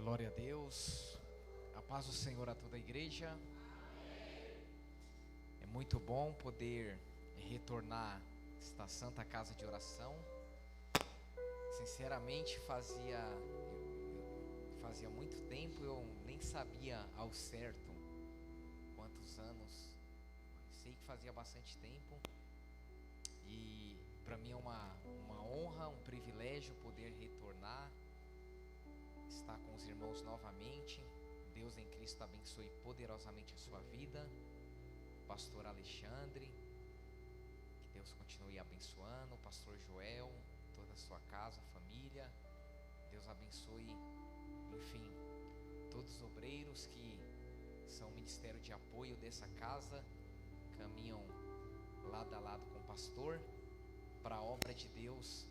Glória a Deus, a paz do Senhor a toda a igreja. É muito bom poder retornar esta santa casa de oração. Sinceramente, fazia muito tempo, eu nem sabia ao certo quantos anos. Sei que fazia bastante tempo. E para mim é uma honra, um privilégio poder retornar, estar com os irmãos novamente. Deus em Cristo abençoe poderosamente a sua vida, pastor Alexandre, que Deus continue abençoando, pastor Joel, toda a sua casa, família. Deus abençoe, enfim, todos os obreiros que são o ministério de apoio dessa casa, caminham lado a lado com o pastor, para a obra de Deus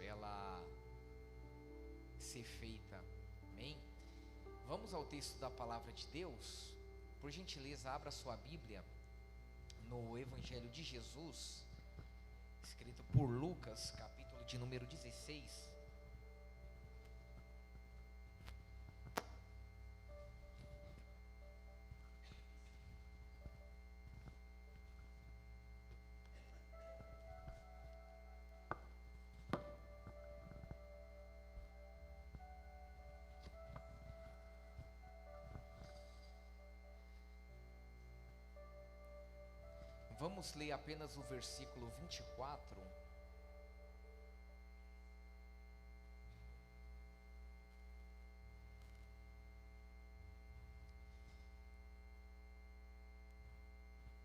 ela ser feita. Amém? Vamos ao texto da palavra de Deus. Por gentileza, abra sua Bíblia no Evangelho de Jesus, escrito por Lucas, capítulo de número 16. Vamos ler apenas o versículo 24.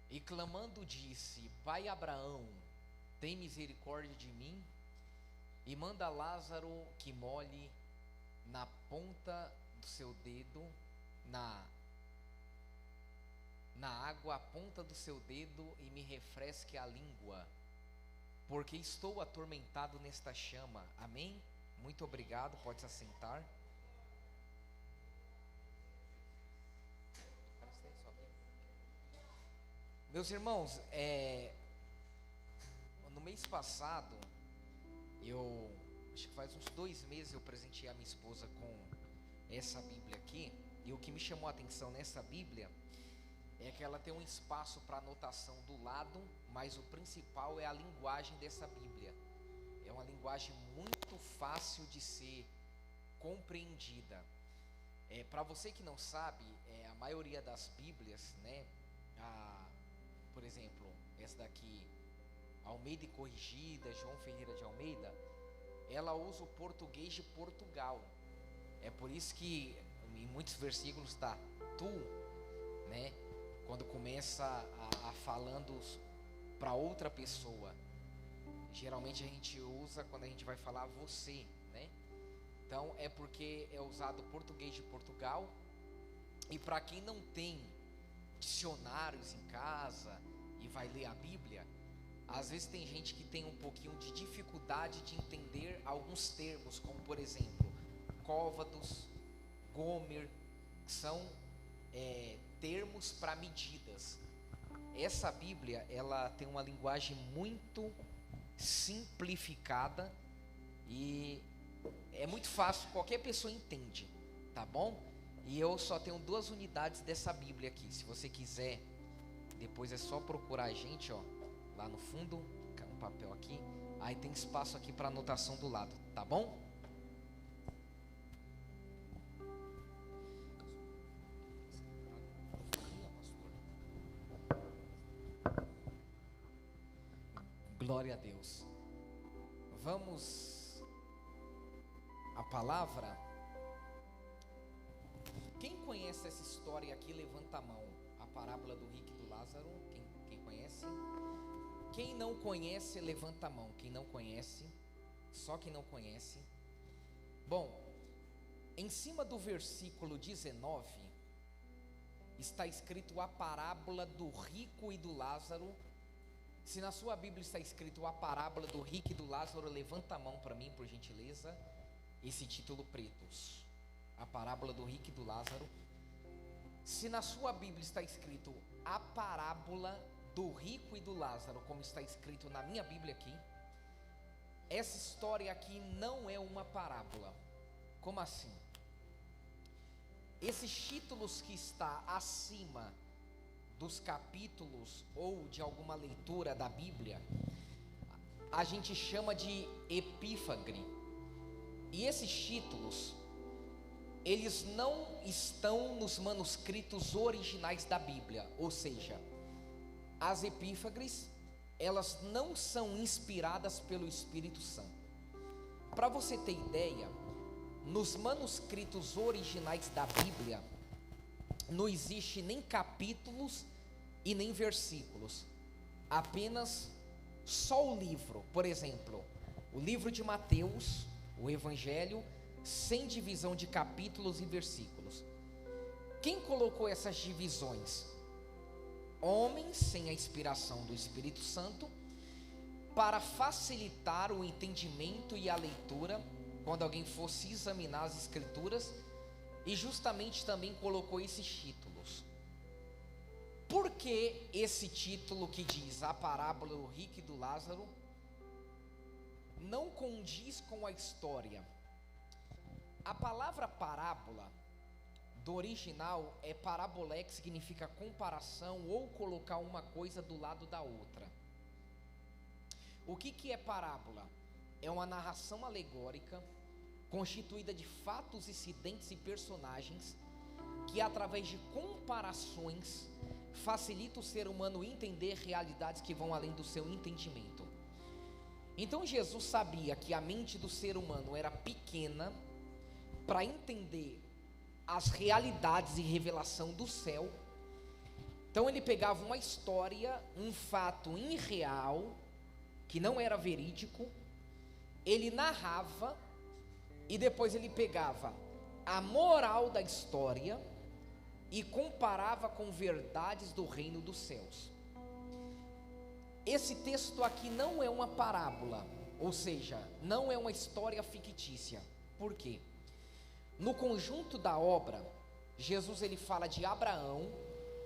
E clamando disse: Pai Abraão, tem misericórdia de mim, e manda Lázaro que molhe na ponta do seu dedo, na água a ponta do seu dedo, e me refresque a língua, porque estou atormentado nesta chama. Amém? Muito obrigado, pode se assentar. Meus irmãos, no mês passado, acho que faz uns 2 meses, eu presenteei a minha esposa com essa Bíblia aqui. E o que me chamou a atenção nessa Bíblia é que ela tem um espaço para anotação do lado, mas o principal é a linguagem dessa Bíblia. É uma linguagem muito fácil de ser compreendida. Para você que não sabe, a maioria das Bíblias, né, por exemplo, essa daqui, Almeida e Corrigida, João Ferreira de Almeida, ela usa o português de Portugal. É por isso que em muitos versículos está tu, né? Quando começa a falando para outra pessoa, geralmente a gente usa quando a gente vai falar você, né? Então é porque é usado o português de Portugal. E para quem não tem dicionários em casa e vai ler a Bíblia, às vezes tem gente que tem um pouquinho de dificuldade de entender alguns termos, como por exemplo, côvados, gomer, que são termos para medidas. Essa Bíblia, ela tem uma linguagem muito simplificada e é muito fácil, qualquer pessoa entende, tá bom? E eu só tenho 2 unidades dessa Bíblia aqui. Se você quiser, depois é só procurar a gente, ó, lá no fundo, um papel aqui. Aí tem espaço aqui para anotação do lado, tá bom? Glória a Deus. Vamos à palavra. Quem conhece essa história aqui, levanta a mão. A parábola do rico e do Lázaro. Quem conhece? Quem não conhece, levanta a mão. Quem não conhece, só quem não conhece. Bom, em cima do versículo 19 está escrito a parábola do rico e do Lázaro. Se na sua Bíblia está escrito a parábola do rico e do Lázaro, levanta a mão para mim, por gentileza. Esse título preto, a parábola do rico e do Lázaro. Se na sua Bíblia está escrito a parábola do rico e do Lázaro, como está escrito na minha Bíblia aqui, essa história aqui não é uma parábola. Como assim? esses títulos que está acima dos capítulos ou de alguma leitura da Bíblia, a gente chama de epífagre. E esses títulos, eles não estão nos manuscritos originais da Bíblia, ou seja, as epífagres, elas não são inspiradas pelo Espírito Santo. Para você ter ideia, nos manuscritos originais da Bíblia, não existe nem capítulos e nem versículos, apenas só o livro. Por exemplo, o livro de Mateus, o Evangelho, sem divisão de capítulos e versículos. Quem colocou essas divisões? Homens sem a inspiração do Espírito Santo, para facilitar o entendimento e a leitura, quando alguém fosse examinar as Escrituras, e justamente também colocou esses títulos. Por que esse título que diz a parábola do rico e do Lázaro não condiz com a história? A palavra parábola do original é parabolé, que significa comparação ou colocar uma coisa do lado da outra. O que é parábola? É uma narração alegórica constituída de fatos, incidentes e personagens que, através de comparações, facilita o ser humano entender realidades que vão além do seu entendimento. Então Jesus sabia que a mente do ser humano era pequena para entender as realidades e revelação do céu. Então ele pegava uma história, um fato irreal, que não era verídico, ele narrava, e depois ele pegava a moral da história e comparava com verdades do reino dos céus. Esse texto aqui não é uma parábola, ou seja, não é uma história fictícia. Por quê? No conjunto da obra, Jesus ele fala de Abraão,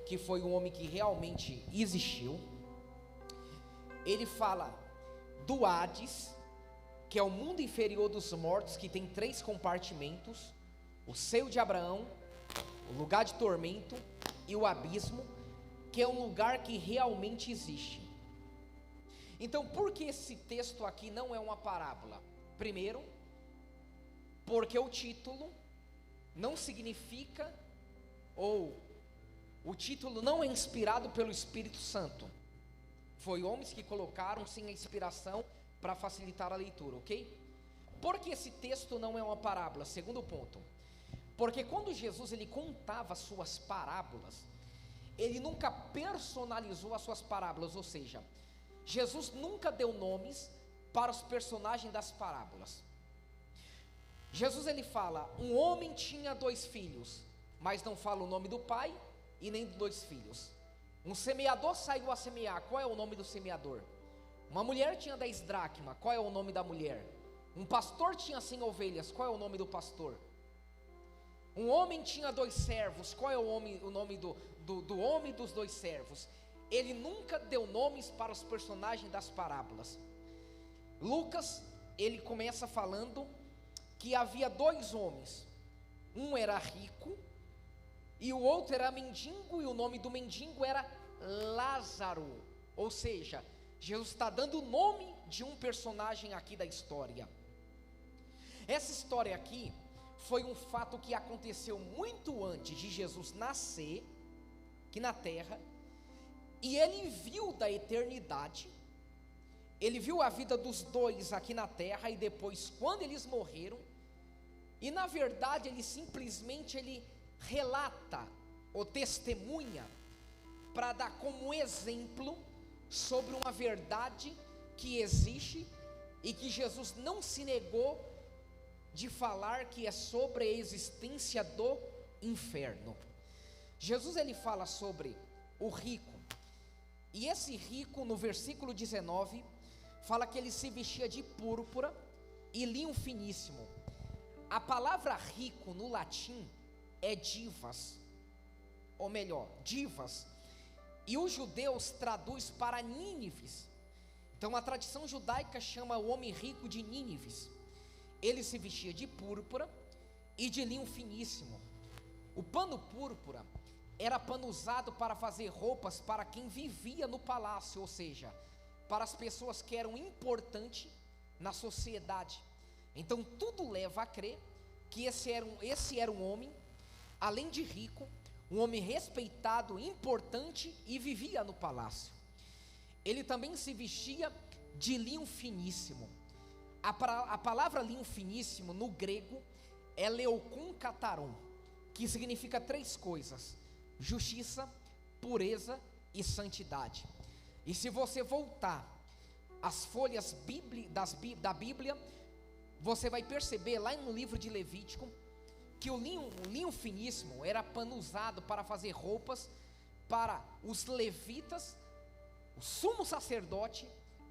que foi um homem que realmente existiu. Ele fala do Hades, que é o mundo inferior dos mortos, que tem 3 compartimentos: o seio de Abraão, o lugar de tormento e o abismo, que é um lugar que realmente existe. Então, por que esse texto aqui não é uma parábola? Primeiro, porque o título não significa, ou o título não é inspirado pelo Espírito Santo. Foi homens que colocaram sem a inspiração para facilitar a leitura, ok? Porque esse texto não é uma parábola? Segundo ponto, porque quando Jesus ele contava as suas parábolas, ele nunca personalizou as suas parábolas, ou seja, Jesus nunca deu nomes para os personagens das parábolas. Jesus ele fala, um homem tinha 2 filhos, mas não fala o nome do pai e nem dos 2 filhos. Um semeador saiu a semear, qual é o nome do semeador? Uma mulher tinha 10 dracmas, qual é o nome da mulher? Um pastor tinha 100 ovelhas, qual é o nome do pastor? Um homem tinha 2 servos, qual é o nome do homem dos 2 servos? Ele nunca deu nomes para os personagens das parábolas. Lucas, ele começa falando que havia 2 homens, um era rico e o outro era mendigo, e o nome do mendigo era Lázaro. Ou seja, Jesus está dando o nome de um personagem aqui da história. Essa história aqui foi um fato que aconteceu muito antes de Jesus nascer aqui na terra, e ele viu da eternidade, ele viu a vida dos 2 aqui na terra, e depois quando eles morreram, e na verdade ele simplesmente relata ou testemunha para dar como exemplo sobre uma verdade que existe e que Jesus não se negou de falar, que é sobre a existência do inferno. Jesus ele fala sobre o rico, e esse rico no versículo 19 fala que ele se vestia de púrpura e linho finíssimo. A palavra rico no latim é divas, ou melhor, divas, e os judeus traduz para Nínives. Então a tradição judaica chama o homem rico de Nínives. Ele se vestia de púrpura e de linho finíssimo. O pano púrpura era pano usado para fazer roupas para quem vivia no palácio, ou seja, para as pessoas que eram importantes na sociedade. Então tudo leva a crer que esse era um homem, além de rico, um homem respeitado, importante e vivia no palácio. Ele também se vestia de linho finíssimo. A palavra linho finíssimo no grego é leokon kataron, que significa 3 coisas: justiça, pureza e santidade. E se você voltar às folhas da Bíblia, você vai perceber lá no livro de Levítico que o linho finíssimo era pano usado para fazer roupas para os levitas, o sumo sacerdote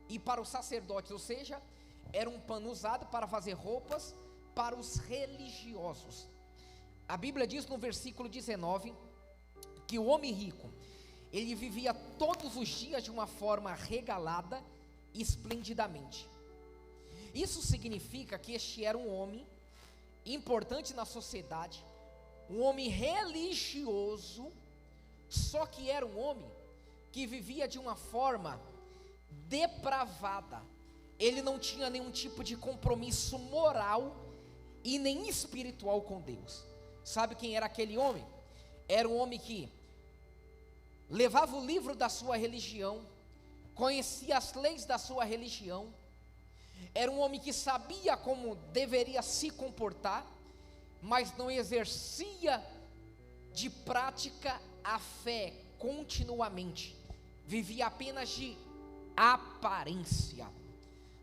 e para os sacerdotes, ou seja, era um pano usado para fazer roupas para os religiosos. A Bíblia diz no versículo 19 que o homem rico, ele vivia todos os dias de uma forma regalada e esplendidamente. Isso significa que este era um homem importante na sociedade, um homem religioso, só que era um homem que vivia de uma forma depravada. Ele não tinha nenhum tipo de compromisso moral e nem espiritual com Deus. Sabe quem era aquele homem? Era um homem que levava o livro da sua religião, conhecia as leis da sua religião, era um homem que sabia como deveria se comportar, mas não exercia de prática a fé continuamente, vivia apenas de aparência.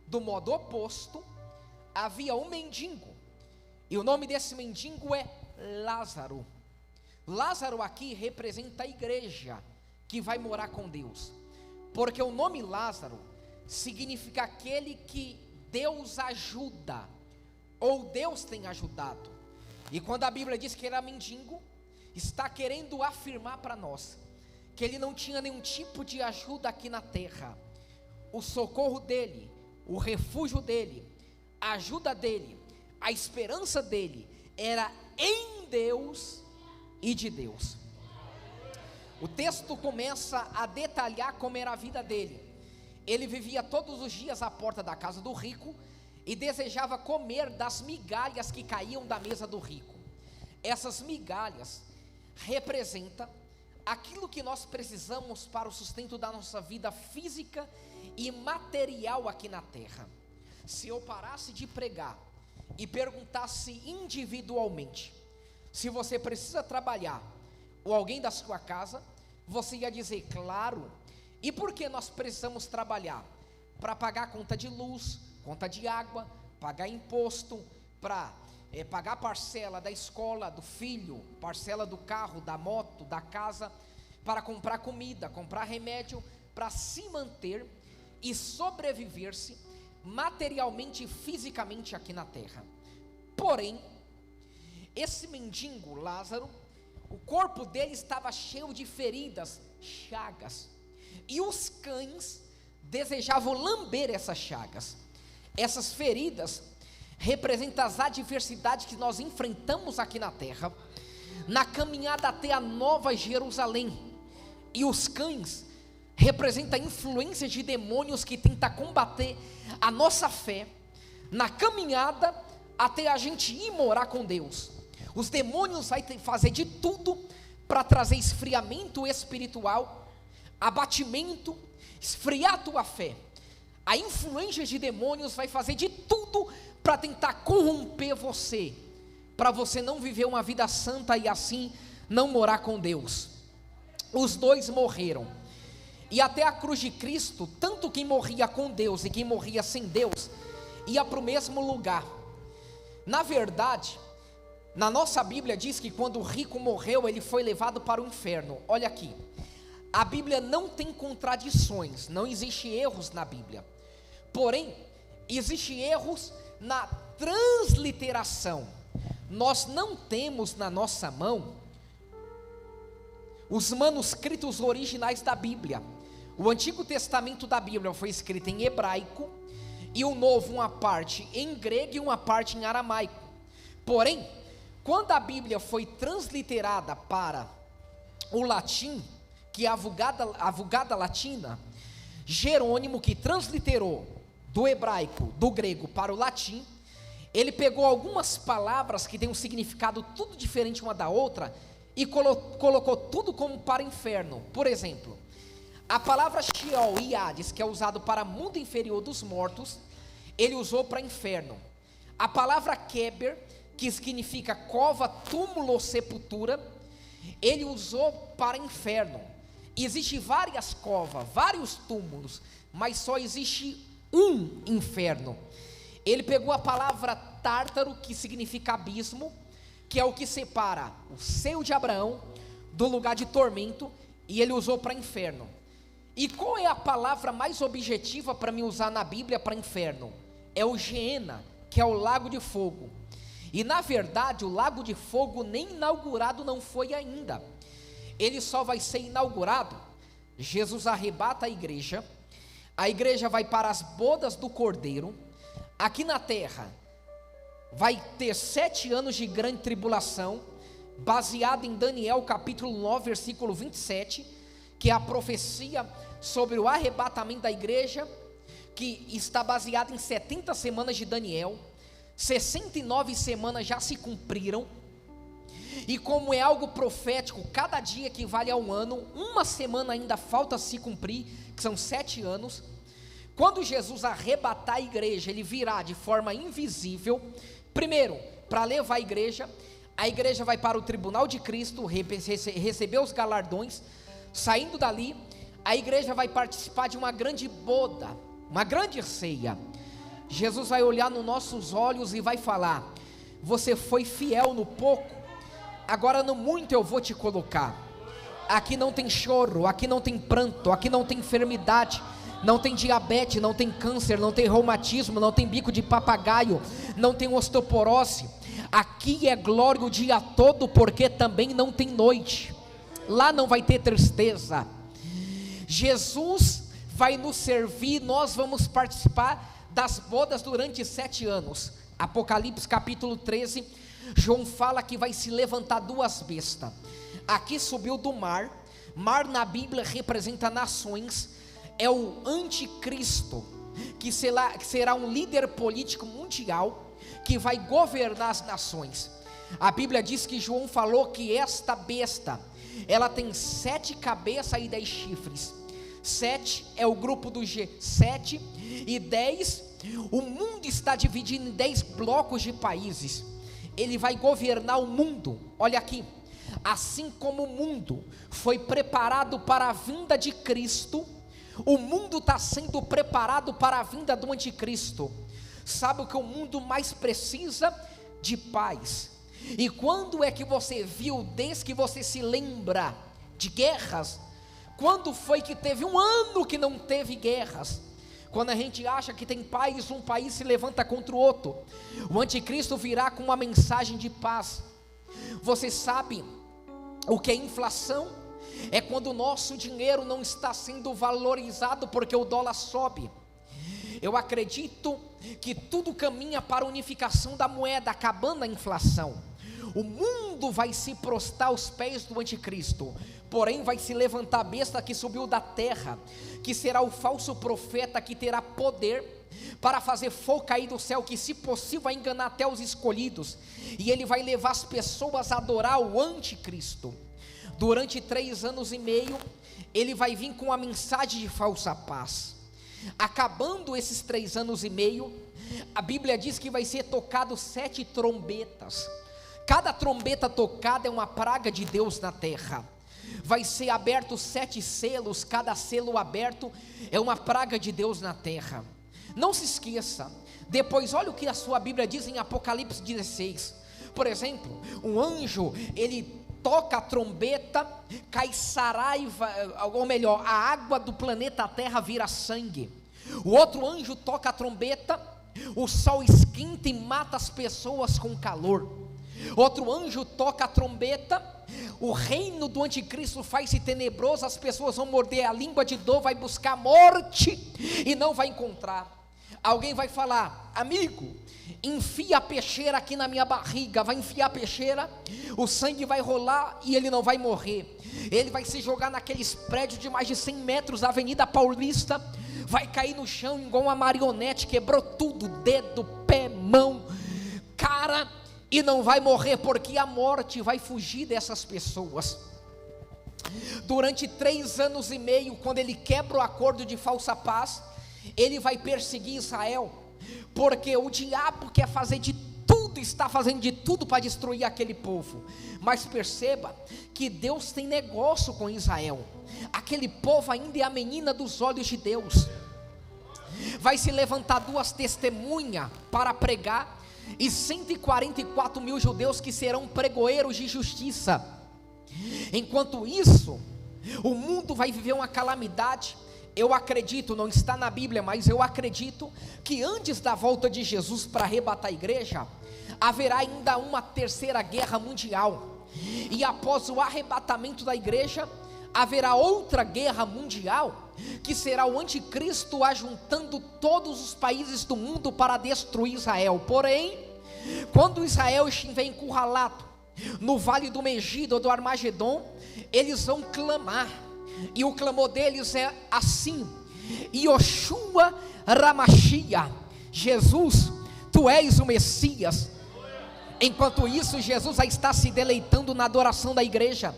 Do modo oposto, havia um mendigo, e o nome desse mendigo é Lázaro. Lázaro aqui representa a igreja que vai morar com Deus, porque o nome Lázaro significa aquele que Deus ajuda, ou Deus tem ajudado. E quando a Bíblia diz que ele era mendigo, está querendo afirmar para nós que ele não tinha nenhum tipo de ajuda aqui na terra. O socorro dele, o refúgio dele, a ajuda dele, a esperança dele era em Deus e de Deus. O texto começa a detalhar como era a vida dele. Ele vivia todos os dias à porta da casa do rico e desejava comer das migalhas que caíam da mesa do rico. Essas migalhas representam aquilo que nós precisamos para o sustento da nossa vida física e material aqui na terra. Se eu parasse de pregar e perguntasse individualmente se você precisa trabalhar, ou alguém da sua casa, você ia dizer, claro. E por que nós precisamos trabalhar? Para pagar conta de luz, conta de água, pagar imposto, para pagar parcela da escola, do filho, parcela do carro, da moto, da casa, para comprar comida, comprar remédio, para se manter e sobreviver-se materialmente e fisicamente aqui na terra. Porém, esse mendigo Lázaro, o corpo dele estava cheio de feridas, chagas, e os cães desejavam lamber essas chagas. Essas feridas representam as adversidades que nós enfrentamos aqui na terra, na caminhada até a Nova Jerusalém. E os cães representam influências de demônios que tentam combater a nossa fé, na caminhada até a gente ir morar com Deus. Os demônios vão fazer de tudo para trazer esfriamento espiritual, abatimento, esfriar a tua fé. A influência de demônios vai fazer de tudo para tentar corromper você, para você não viver uma vida santa e assim não morar com Deus. Os dois morreram, e até a cruz de Cristo, tanto quem morria com Deus e quem morria sem Deus, ia para o mesmo lugar. Na verdade, na nossa Bíblia diz que quando o rico morreu, ele foi levado para o inferno. Olha aqui, a Bíblia não tem contradições, não existe erros na Bíblia, porém, existe erros na transliteração. Nós não temos na nossa mão os manuscritos originais da Bíblia. O Antigo Testamento da Bíblia foi escrito em hebraico, e o Novo uma parte em grego e uma parte em aramaico. Porém, Quando a Bíblia foi transliterada para o latim, que é a Vulgata Latina, Jerônimo, que transliterou do hebraico, do grego para o latim, ele pegou algumas palavras que têm um significado tudo diferente uma da outra e colocou tudo como para inferno. Por exemplo, a palavra Sheol e Hades, que é usado para mundo inferior dos mortos, ele usou para inferno. A palavra Keber, que significa cova, túmulo ou sepultura, ele usou para inferno. Existem várias covas, vários túmulos, mas só existe um inferno. Ele pegou a palavra Tártaro, que significa abismo, que é o que separa o seio de Abraão do lugar de tormento, e ele usou para inferno. E qual é a palavra mais objetiva para me usar na Bíblia para inferno? É o Geena, que é o lago de fogo. E na verdade o lago de fogo nem inaugurado não foi ainda. Ele só vai ser inaugurado. Jesus arrebata a igreja vai para as bodas do Cordeiro. Aqui na terra vai ter 7 anos de grande tribulação, baseado em Daniel capítulo 9 versículo 27, que é a profecia sobre o arrebatamento da igreja, que está baseado em 70 semanas de Daniel. 69 semanas já se cumpriram, e como é algo profético, cada dia equivale a um ano, uma semana ainda falta se cumprir, que são 7 anos. Quando Jesus arrebatar a igreja, ele virá de forma invisível, primeiro, para levar a igreja vai para o tribunal de Cristo, receber os galardões. Saindo dali, a igreja vai participar de uma grande boda, uma grande ceia. Jesus vai olhar nos nossos olhos e vai falar: você foi fiel no pouco, agora no muito eu vou te colocar. Aqui não tem choro, aqui não tem pranto, aqui não tem enfermidade, não tem diabetes, não tem câncer, não tem reumatismo, não tem bico de papagaio, não tem osteoporose. Aqui é glória o dia todo, porque também não tem noite. Lá não vai ter tristeza. Jesus vai nos servir, nós vamos participar das bodas durante 7 anos. Apocalipse capítulo 13, João fala que vai se levantar 2 bestas. Aqui subiu do mar na Bíblia representa nações, é o anticristo, que será um líder político mundial, que vai governar as nações. A Bíblia diz que João falou que esta besta, ela tem 7 cabeças e 10 chifres. 7 é o grupo do G7, e 10, o mundo está dividido em 10 blocos de países. Ele vai governar o mundo. Olha aqui, assim como o mundo foi preparado para a vinda de Cristo, o mundo está sendo preparado para a vinda do anticristo. Sabe o que o mundo mais precisa? De paz. E quando é que você viu, desde que você se lembra, de guerras? Quando foi que teve um ano que não teve guerras? Quando a gente acha que tem paz, um país se levanta contra o outro. O anticristo virá com uma mensagem de paz. Você sabe o que é inflação? É quando o nosso dinheiro não está sendo valorizado porque o dólar sobe. Eu acredito que tudo caminha para a unificação da moeda, acabando a inflação. O mundo vai se prostrar aos pés do anticristo, porém vai se levantar a besta que subiu da terra, que será o falso profeta, que terá poder para fazer fogo cair do céu, que se possível vai enganar até os escolhidos, e ele vai levar as pessoas a adorar o anticristo. Durante 3 anos e meio, ele vai vir com a mensagem de falsa paz. Acabando esses 3 anos e meio, a Bíblia diz que vai ser tocado 7 trombetas. Cada trombeta tocada é uma praga de Deus na terra. Vai ser aberto 7 selos, cada selo aberto é uma praga de Deus na terra. Não se esqueça, depois olha o que a sua Bíblia diz em Apocalipse 16. Por exemplo, um anjo, ele toca a trombeta, cai saraiva, ou melhor, a água do planeta Terra vira sangue. O outro anjo toca a trombeta, o sol esquenta e mata as pessoas com calor. Outro anjo toca a trombeta, o reino do anticristo faz-se tenebroso, as pessoas vão morder a língua de dor, vai buscar morte e não vai encontrar. Alguém vai falar: amigo, enfia a peixeira aqui na minha barriga. Vai enfiar a peixeira, o sangue vai rolar e ele não vai morrer. Ele vai se jogar naqueles prédios de mais de 100 metros da Avenida Paulista, vai cair no chão igual uma marionete, quebrou tudo, dedo, pé, mão, cara, e não vai morrer, porque a morte vai fugir dessas pessoas. Durante 3 anos e meio, quando ele quebra o acordo de falsa paz, ele vai perseguir Israel, porque o diabo quer fazer de tudo, está fazendo de tudo para destruir aquele povo. Mas perceba que Deus tem negócio com Israel. Aquele povo ainda é a menina dos olhos de Deus. Vai se levantar 2 testemunhas para pregar, e 144 mil judeus que serão pregoeiros de justiça. Enquanto isso, o mundo vai viver uma calamidade. Eu acredito, não está na Bíblia, mas eu acredito que antes da volta de Jesus para arrebatar a igreja, haverá ainda uma 3ª guerra mundial, e após o arrebatamento da igreja, haverá outra guerra mundial, que será o anticristo ajuntando todos os países do mundo para destruir Israel. Porém, quando Israel estiver encurralado no vale do Megido ou do Armagedon, eles vão clamar, e o clamor deles é assim: Yoshua Ramachia, Jesus, tu és o Messias. Enquanto isso, Jesus já está se deleitando na adoração da igreja.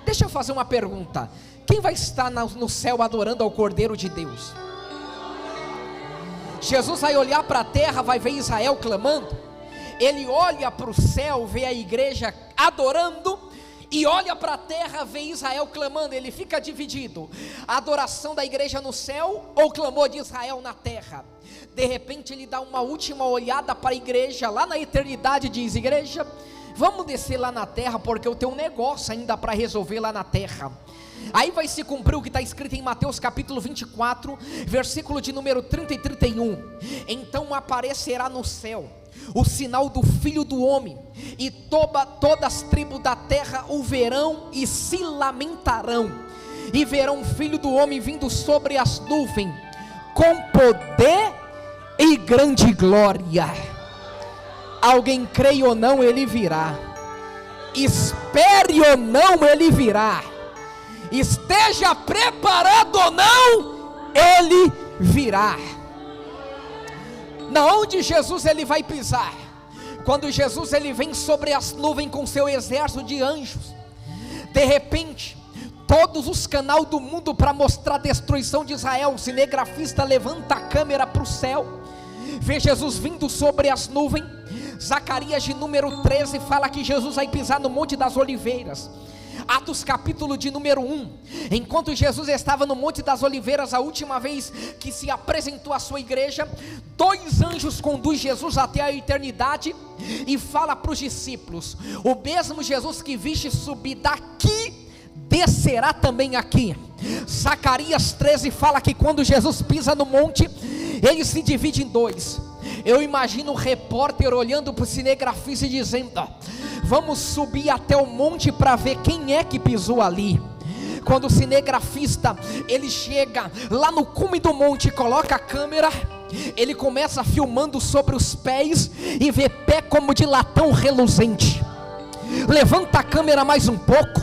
Deixa eu fazer uma pergunta: quem vai estar no céu adorando ao Cordeiro de Deus? Jesus vai olhar para a terra, vai ver Israel clamando. Ele olha para o céu, vê a igreja adorando, e olha para a terra, vê Israel clamando. Ele fica dividido: a adoração da igreja no céu ou o clamor de Israel na terra? De repente ele dá uma última olhada para a igreja lá na eternidade, diz: igreja, vamos descer lá na terra, porque eu tenho um negócio ainda para resolver lá na terra. Aí vai se cumprir o que está escrito em Mateus capítulo 24, versículo de número 30 e 31. Então aparecerá no céu o sinal do Filho do Homem, e todas as tribos da terra o verão e se lamentarão, e verão o Filho do Homem vindo sobre as nuvens, com poder e grande glória. Alguém creia ou não, ele virá. Espere ou não, ele virá. Esteja preparado ou não, ele virá. Na onde Jesus ele vai pisar? Quando Jesus ele vem sobre as nuvens com seu exército de anjos, de repente todos os canais do mundo para mostrar a destruição de Israel, o cinegrafista levanta a câmera para o céu, vê Jesus vindo sobre as nuvens. Zacarias de número 13 fala que Jesus vai pisar no Monte das Oliveiras. Atos capítulo de número 1, enquanto Jesus estava no Monte das Oliveiras, a última vez que se apresentou à sua igreja, 2 anjos conduzem Jesus até a eternidade e fala para os discípulos: o mesmo Jesus que viste subir daqui, descerá também aqui. Zacarias 13 fala que quando Jesus pisa no monte, ele se divide em 2. Eu imagino um repórter olhando para o cinegrafista e dizendo: vamos subir até o monte para ver quem é que pisou ali. Quando o cinegrafista ele chega lá no cume do monte, coloca a câmera, ele começa filmando sobre os pés e vê pé como de latão reluzente. Levanta a câmera mais um pouco,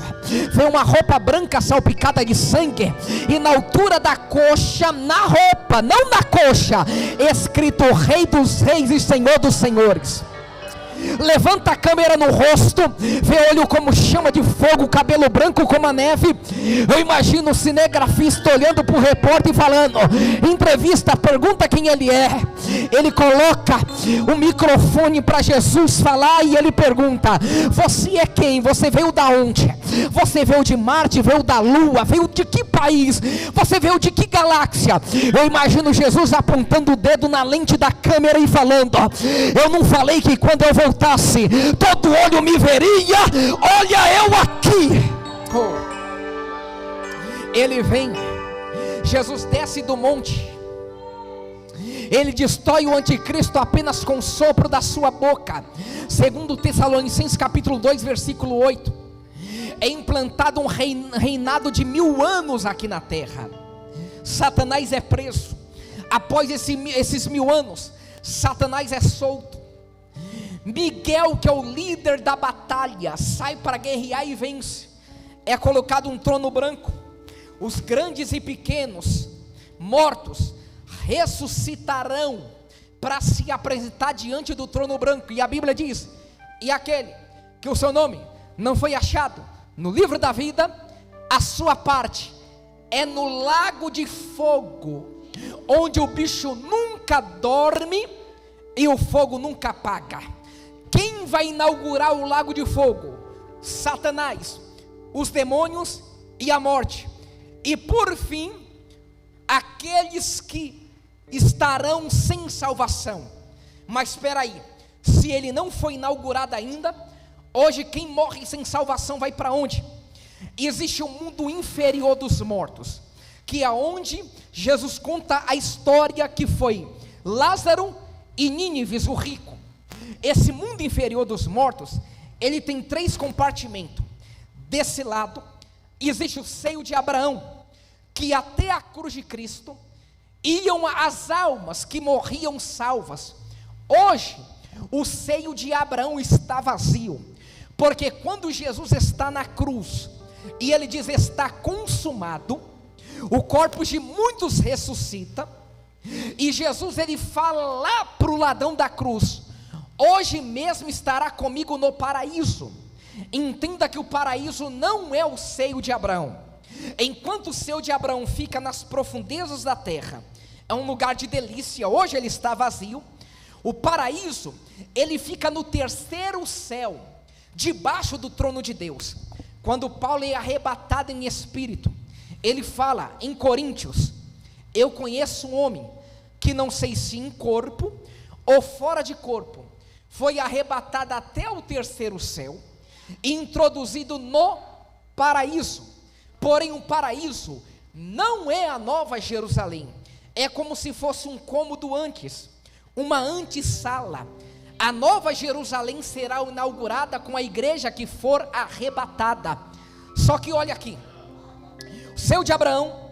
vê uma roupa branca salpicada de sangue, e na altura da coxa, na roupa, não na coxa, escrito Rei dos Reis e Senhor dos Senhores. Levanta a câmera no rosto, vê olho como chama de fogo, cabelo branco como a neve. Eu imagino o cinegrafista olhando para o repórter e falando: entrevista, pergunta quem ele é. Ele coloca o microfone para Jesus falar e ele pergunta: você é quem? Você veio da onde? Você veio de Marte? Veio da Lua? Veio de que país? Você veio de que galáxia? Eu imagino Jesus apontando o dedo na lente da câmera e falando: eu não falei que quando eu voltasse todo olho me veria? Olha eu aqui. Ele vem, Jesus desce do monte, ele destrói o anticristo apenas com o sopro da sua boca. Segundo Tessalonicenses capítulo 2 versículo 8, é implantado um reinado de 1000 anos aqui na terra. Satanás é preso, Após esses 1000 anos, Satanás é solto. Miguel, que é o líder da batalha, sai para guerrear e vence. É colocado um trono branco. Os grandes e pequenos, mortos, ressuscitarão para se apresentar diante do trono branco. E a Bíblia diz: e aquele que o seu nome não foi achado no livro da vida, a sua parte é no lago de fogo, onde o bicho nunca dorme e o fogo nunca apaga. Quem vai inaugurar o lago de fogo? Satanás, os demônios e a morte. E por fim, aqueles que estarão sem salvação. Mas espera aí, se ele não foi inaugurado ainda, hoje quem morre sem salvação vai para onde? Existe um mundo inferior dos mortos, que é onde Jesus conta a história que foi Lázaro e Nínive, o rico. Esse mundo inferior dos mortos, ele tem 3 compartimentos. Desse lado existe o seio de Abraão, que até a cruz de Cristo iam as almas que morriam salvas. Hoje o seio de Abraão está vazio, porque quando Jesus está na cruz e ele diz: está consumado, o corpo de muitos ressuscita, e Jesus ele fala lá para o ladrão da cruz: hoje mesmo estará comigo no paraíso. Entenda que o paraíso não é o seio de Abraão. Enquanto o seio de Abraão fica nas profundezas da terra, é um lugar de delícia, hoje ele está vazio. O paraíso, ele fica no 3º céu, debaixo do trono de Deus. Quando Paulo é arrebatado em espírito, ele fala em Coríntios: eu conheço um homem que não sei se em corpo ou fora de corpo, foi arrebatado até o 3º céu e introduzido no paraíso. Porém o paraíso não é a nova Jerusalém, é como se fosse um cômodo antes, uma antessala. A nova Jerusalém será inaugurada com a igreja que for arrebatada. Só que olha aqui, o seio de Abraão,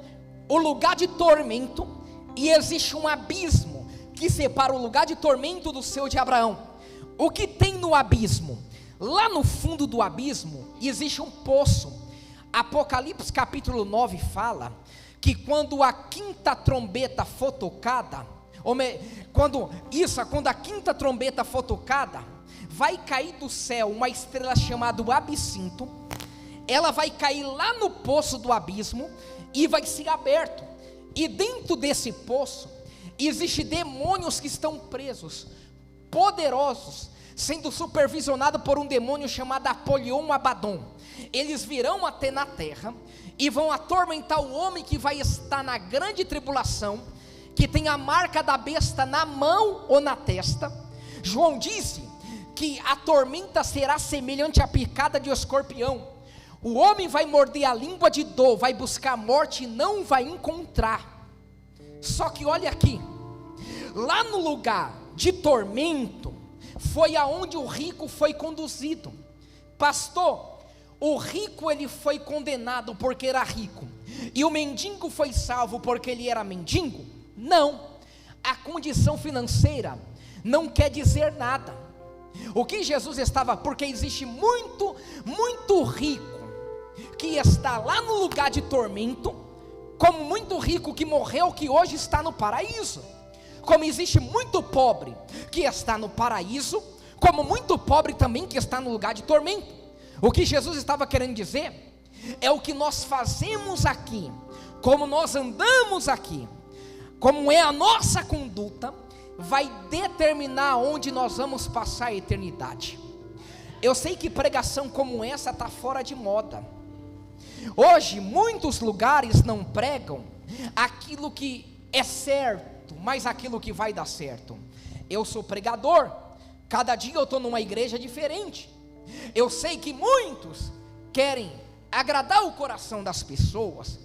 o lugar de tormento, e existe um abismo que separa o lugar de tormento do seio de Abraão. O que tem no abismo? Lá no fundo do abismo existe um poço. Apocalipse capítulo 9 fala que quando a 5ª trombeta for tocada, quando a 5ª trombeta for tocada, vai cair do céu uma estrela chamada Absinto. Ela vai cair lá no poço do abismo e vai ser aberto. E dentro desse poço existem demônios que estão presos, poderosos, sendo supervisionados por um demônio chamado Apolion Abaddon. Eles virão até na terra e vão atormentar o homem que vai estar na grande tribulação, que tem a marca da besta na mão ou na testa. João disse que a tormenta será semelhante à picada de um escorpião. O homem vai morder a língua de dor, vai buscar a morte e não vai encontrar. Só que olha aqui, lá no lugar de tormento, foi aonde o rico foi conduzido. Pastor, o rico ele foi condenado porque era rico, e o mendigo foi salvo porque ele era mendigo? Não, a condição financeira não quer dizer nada. O que Jesus estava, porque existe muito rico que está lá no lugar de tormento, como muito rico que morreu, que hoje está no paraíso. Como existe muito pobre que está no paraíso, como muito pobre também que está no lugar de tormento. O que Jesus estava querendo dizer é o que nós fazemos aqui, como nós andamos aqui, como é a nossa conduta, vai determinar onde nós vamos passar a eternidade. Eu sei que pregação como essa está fora de moda. Hoje muitos lugares não pregam aquilo que é certo, mas aquilo que vai dar certo. Eu sou pregador, cada dia eu estou numa igreja diferente. Eu sei que muitos querem agradar o coração das pessoas,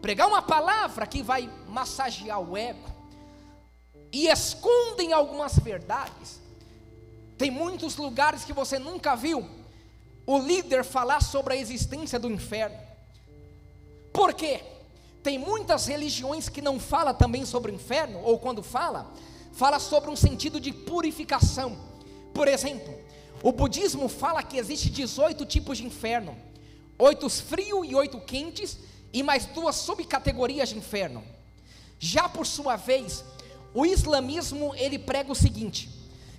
pregar uma palavra que vai massagear o ego, e escondem algumas verdades. Tem muitos lugares que você nunca viu o líder falar sobre a existência do inferno. Por quê? Tem muitas religiões que não falam também sobre o inferno, ou quando fala sobre um sentido de purificação. Por exemplo, o budismo fala que existe 18 tipos de inferno, 8 frios e 8 quentes, e mais 2 subcategorias de inferno. Já por sua vez, o islamismo ele prega o seguinte,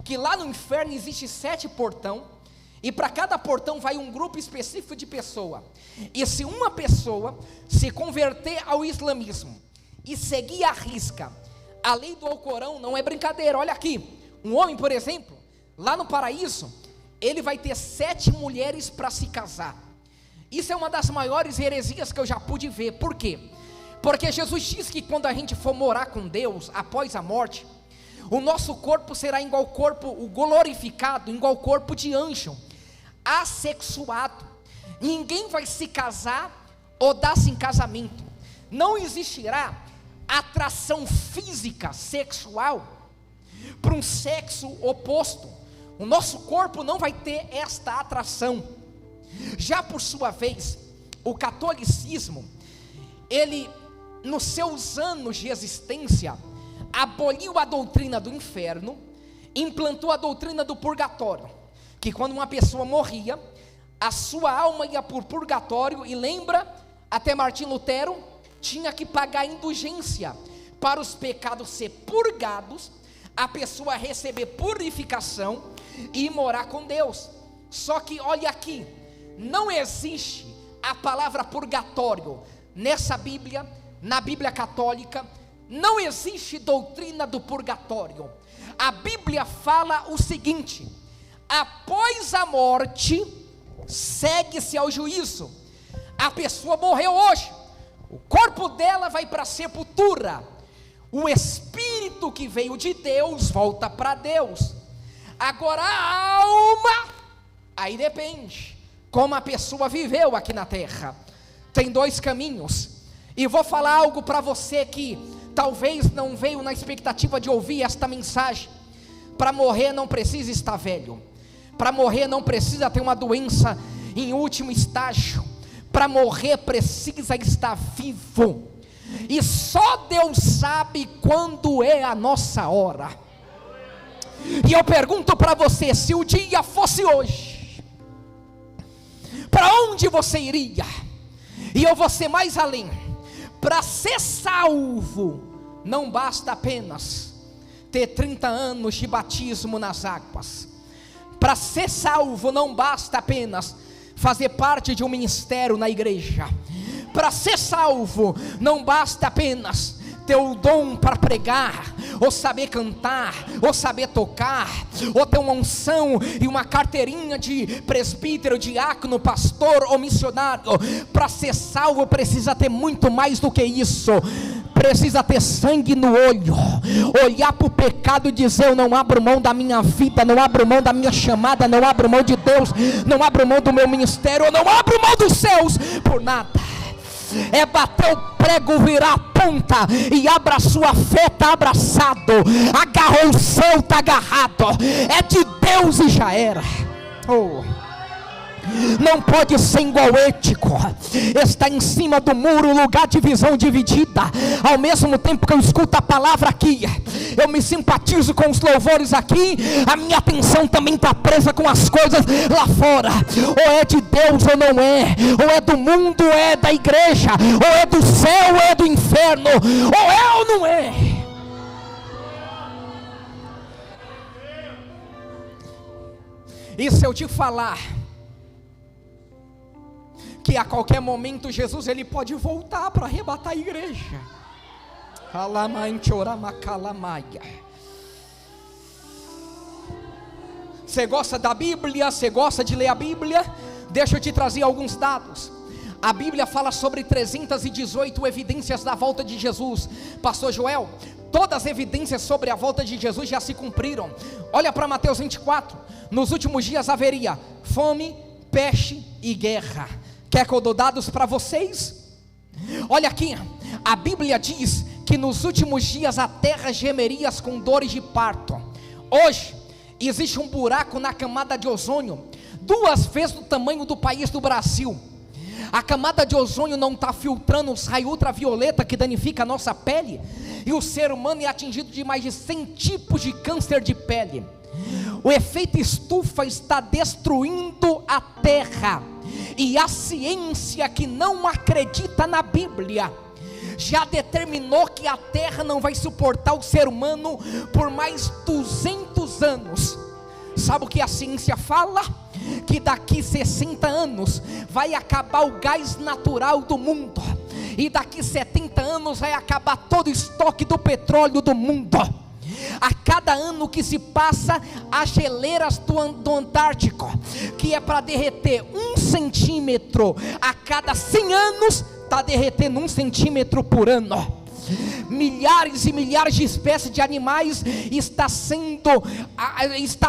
que lá no inferno existe 7 portões, e para cada portão vai um grupo específico de pessoa, e se uma pessoa se converter ao islamismo, e seguir à risca a lei do Alcorão, não é brincadeira, olha aqui, um homem por exemplo, lá no paraíso, ele vai ter 7 mulheres para se casar. Isso é uma das maiores heresias que eu já pude ver. Por quê? Porque Jesus diz que quando a gente for morar com Deus, após a morte, o nosso corpo será igual corpo, o glorificado, igual corpo de anjo, assexuado. Ninguém vai se casar ou dar-se em casamento. Não existirá atração física, sexual, para um sexo oposto. O nosso corpo não vai ter esta atração. Já por sua vez, o catolicismo, ele, nos seus anos de existência, aboliu a doutrina do inferno, implantou a doutrina do purgatório, que quando uma pessoa morria, a sua alma ia por purgatório, e lembra, até Martim Lutero, tinha que pagar indulgência, para os pecados ser purgados, a pessoa receber purificação, e ir morar com Deus. Só que olha aqui, não existe a palavra purgatório, nessa Bíblia, na Bíblia católica, não existe doutrina do purgatório. A Bíblia fala o seguinte: após a morte, segue-se ao juízo. A pessoa morreu hoje, o corpo dela vai para a sepultura, o espírito que veio de Deus volta para Deus. Agora a alma, aí depende como a pessoa viveu aqui na terra. Tem 2 caminhos, e vou falar algo para você que talvez não veio na expectativa de ouvir esta mensagem. Para morrer não precisa estar velho, para morrer não precisa ter uma doença em último estágio, para morrer precisa estar vivo, e só Deus sabe quando é a nossa hora. E eu pergunto para você, se o dia fosse hoje, para onde você iria? E eu vou ser mais além. Para ser salvo, não basta apenas ter 30 anos de batismo nas águas. Para ser salvo, não basta apenas fazer parte de um ministério na igreja. Para ser salvo, não basta apenas ter o dom para pregar, ou saber cantar, ou saber tocar, ou ter uma unção e uma carteirinha de presbítero, diácono, pastor ou missionário. Para ser salvo precisa ter muito mais do que isso. Precisa ter sangue no olho, olhar para o pecado e dizer: eu não abro mão da minha vida, não abro mão da minha chamada, não abro mão de Deus, não abro mão do meu ministério, eu não abro mão dos céus por nada. É bater o prego, virar a ponta e abra a sua fé, está abraçado, agarrou o céu, está agarrado, é de Deus e já era. Não pode ser igual ético, está em cima do muro, lugar de visão dividida. Ao mesmo tempo que eu escuto a palavra aqui, eu me simpatizo com os louvores aqui, a minha atenção também está presa com as coisas lá fora. Ou é de Deus ou não é, ou é do mundo ou é da igreja, ou é do céu ou é do inferno, ou é ou não é. E se eu te falar que a qualquer momento Jesus ele pode voltar para arrebatar a igreja? Você gosta da Bíblia? Você gosta de ler a Bíblia? Deixa eu te trazer alguns dados. A Bíblia fala sobre 318 evidências da volta de Jesus. Pastor Joel, todas as evidências sobre a volta de Jesus já se cumpriram. Olha para Mateus 24. Nos últimos dias haveria fome, peste e guerra. Quer que eu dou dados para vocês? Olha aqui, a Bíblia diz que nos últimos dias a terra gemeria com dores de parto. Hoje existe um buraco na camada de ozônio, 2 vezes o tamanho do país do Brasil. A camada de ozônio não está filtrando os raios ultravioleta que danifica a nossa pele, e o ser humano é atingido de mais de 100 tipos de câncer de pele. O efeito estufa está destruindo a terra, e a ciência que não acredita na Bíblia já determinou que a terra não vai suportar o ser humano por mais 200 anos. Sabe o que a ciência fala? Que daqui 60 anos vai acabar o gás natural do mundo, e daqui 70 anos vai acabar todo o estoque do petróleo do mundo. A cada ano que se passa, as geleiras do Antártico, que é para derreter 1 centímetro a cada 100 anos, está derretendo 1 centímetro por ano. Milhares e milhares de espécies de animais está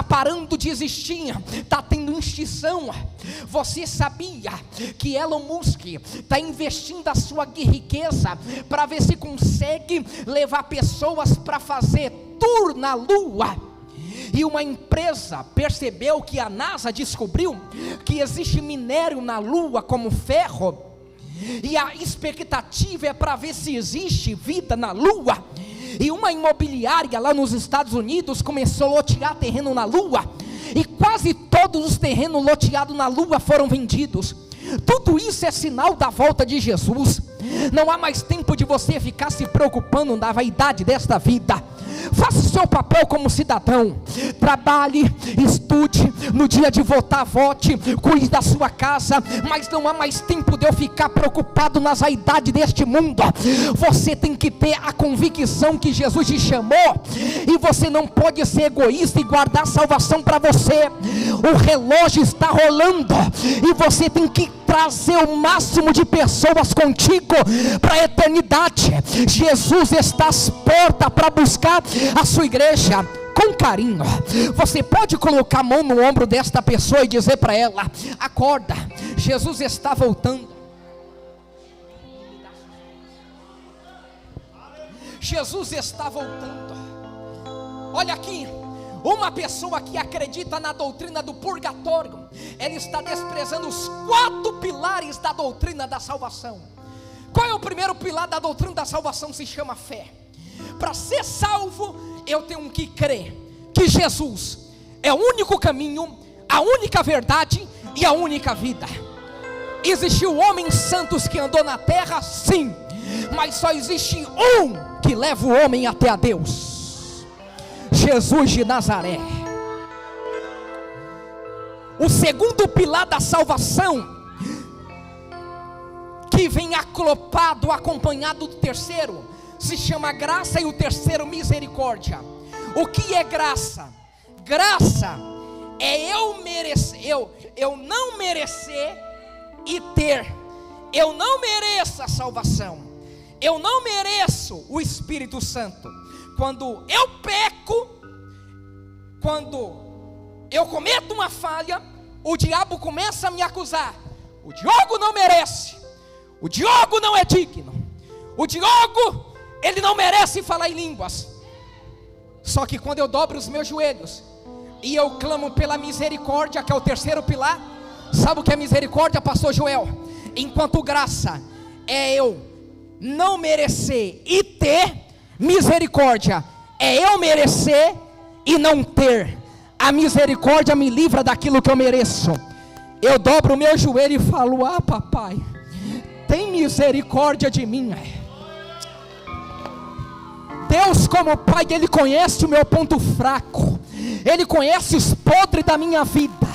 parando de existir, está tendo extinção. Você sabia que Elon Musk está investindo a sua riqueza para ver se consegue levar pessoas para fazer tour na Lua? E uma empresa percebeu, que a NASA descobriu, que existe minério na Lua como ferro, e a expectativa é para ver se existe vida na Lua. E uma imobiliária lá nos Estados Unidos começou a lotear terreno na Lua, e quase todos os terrenos loteados na Lua foram vendidos. Tudo isso é sinal da volta de Jesus. Não há mais tempo de você ficar se preocupando da vaidade desta vida. Faça o seu papel como cidadão, trabalhe, estude, no dia de votar, vote, cuide da sua casa, mas não há mais tempo de eu ficar preocupado nas vaidades deste mundo. Você tem que ter a convicção que Jesus te chamou, e você não pode ser egoísta e guardar salvação para você. O relógio está rolando, e você tem que trazer o máximo de pessoas contigo para a eternidade. Jesus está às portas para buscar a sua igreja. Com carinho, você pode colocar a mão no ombro desta pessoa e dizer para ela: acorda, Jesus está voltando. Jesus está voltando. Olha aqui, uma pessoa que acredita na doutrina do purgatório, ela está desprezando os 4 pilares da doutrina da salvação. Qual é o primeiro pilar da doutrina da salvação? Se chama fé. Para ser salvo, eu tenho que crer que Jesus é o único caminho, a única verdade e a única vida. Existiu homens santos que andou na terra, sim, mas só existe um que leva o homem até a Deus: Jesus de Nazaré. O segundo pilar da salvação, que vem acompanhado do terceiro, se chama graça, e o terceiro, misericórdia. O que é graça? Graça é eu não merecer e ter. Eu não mereço a salvação, eu não mereço o Espírito Santo. Quando eu peco, quando eu cometo uma falha, o diabo começa a me acusar: o Diogo não merece, o Diogo não é digno, o Diogo, ele não merece falar em línguas. Só que quando eu dobro os meus joelhos e eu clamo pela misericórdia, que é o terceiro pilar. Sabe o que é misericórdia, pastor Joel? Enquanto graça é eu não merecer e ter, misericórdia é eu merecer e não ter. A misericórdia me livra daquilo que eu mereço. Eu dobro o meu joelho e falo: ah, papai, tem misericórdia de mim. Deus, como pai, Ele conhece o meu ponto fraco, Ele conhece os podres da minha vida,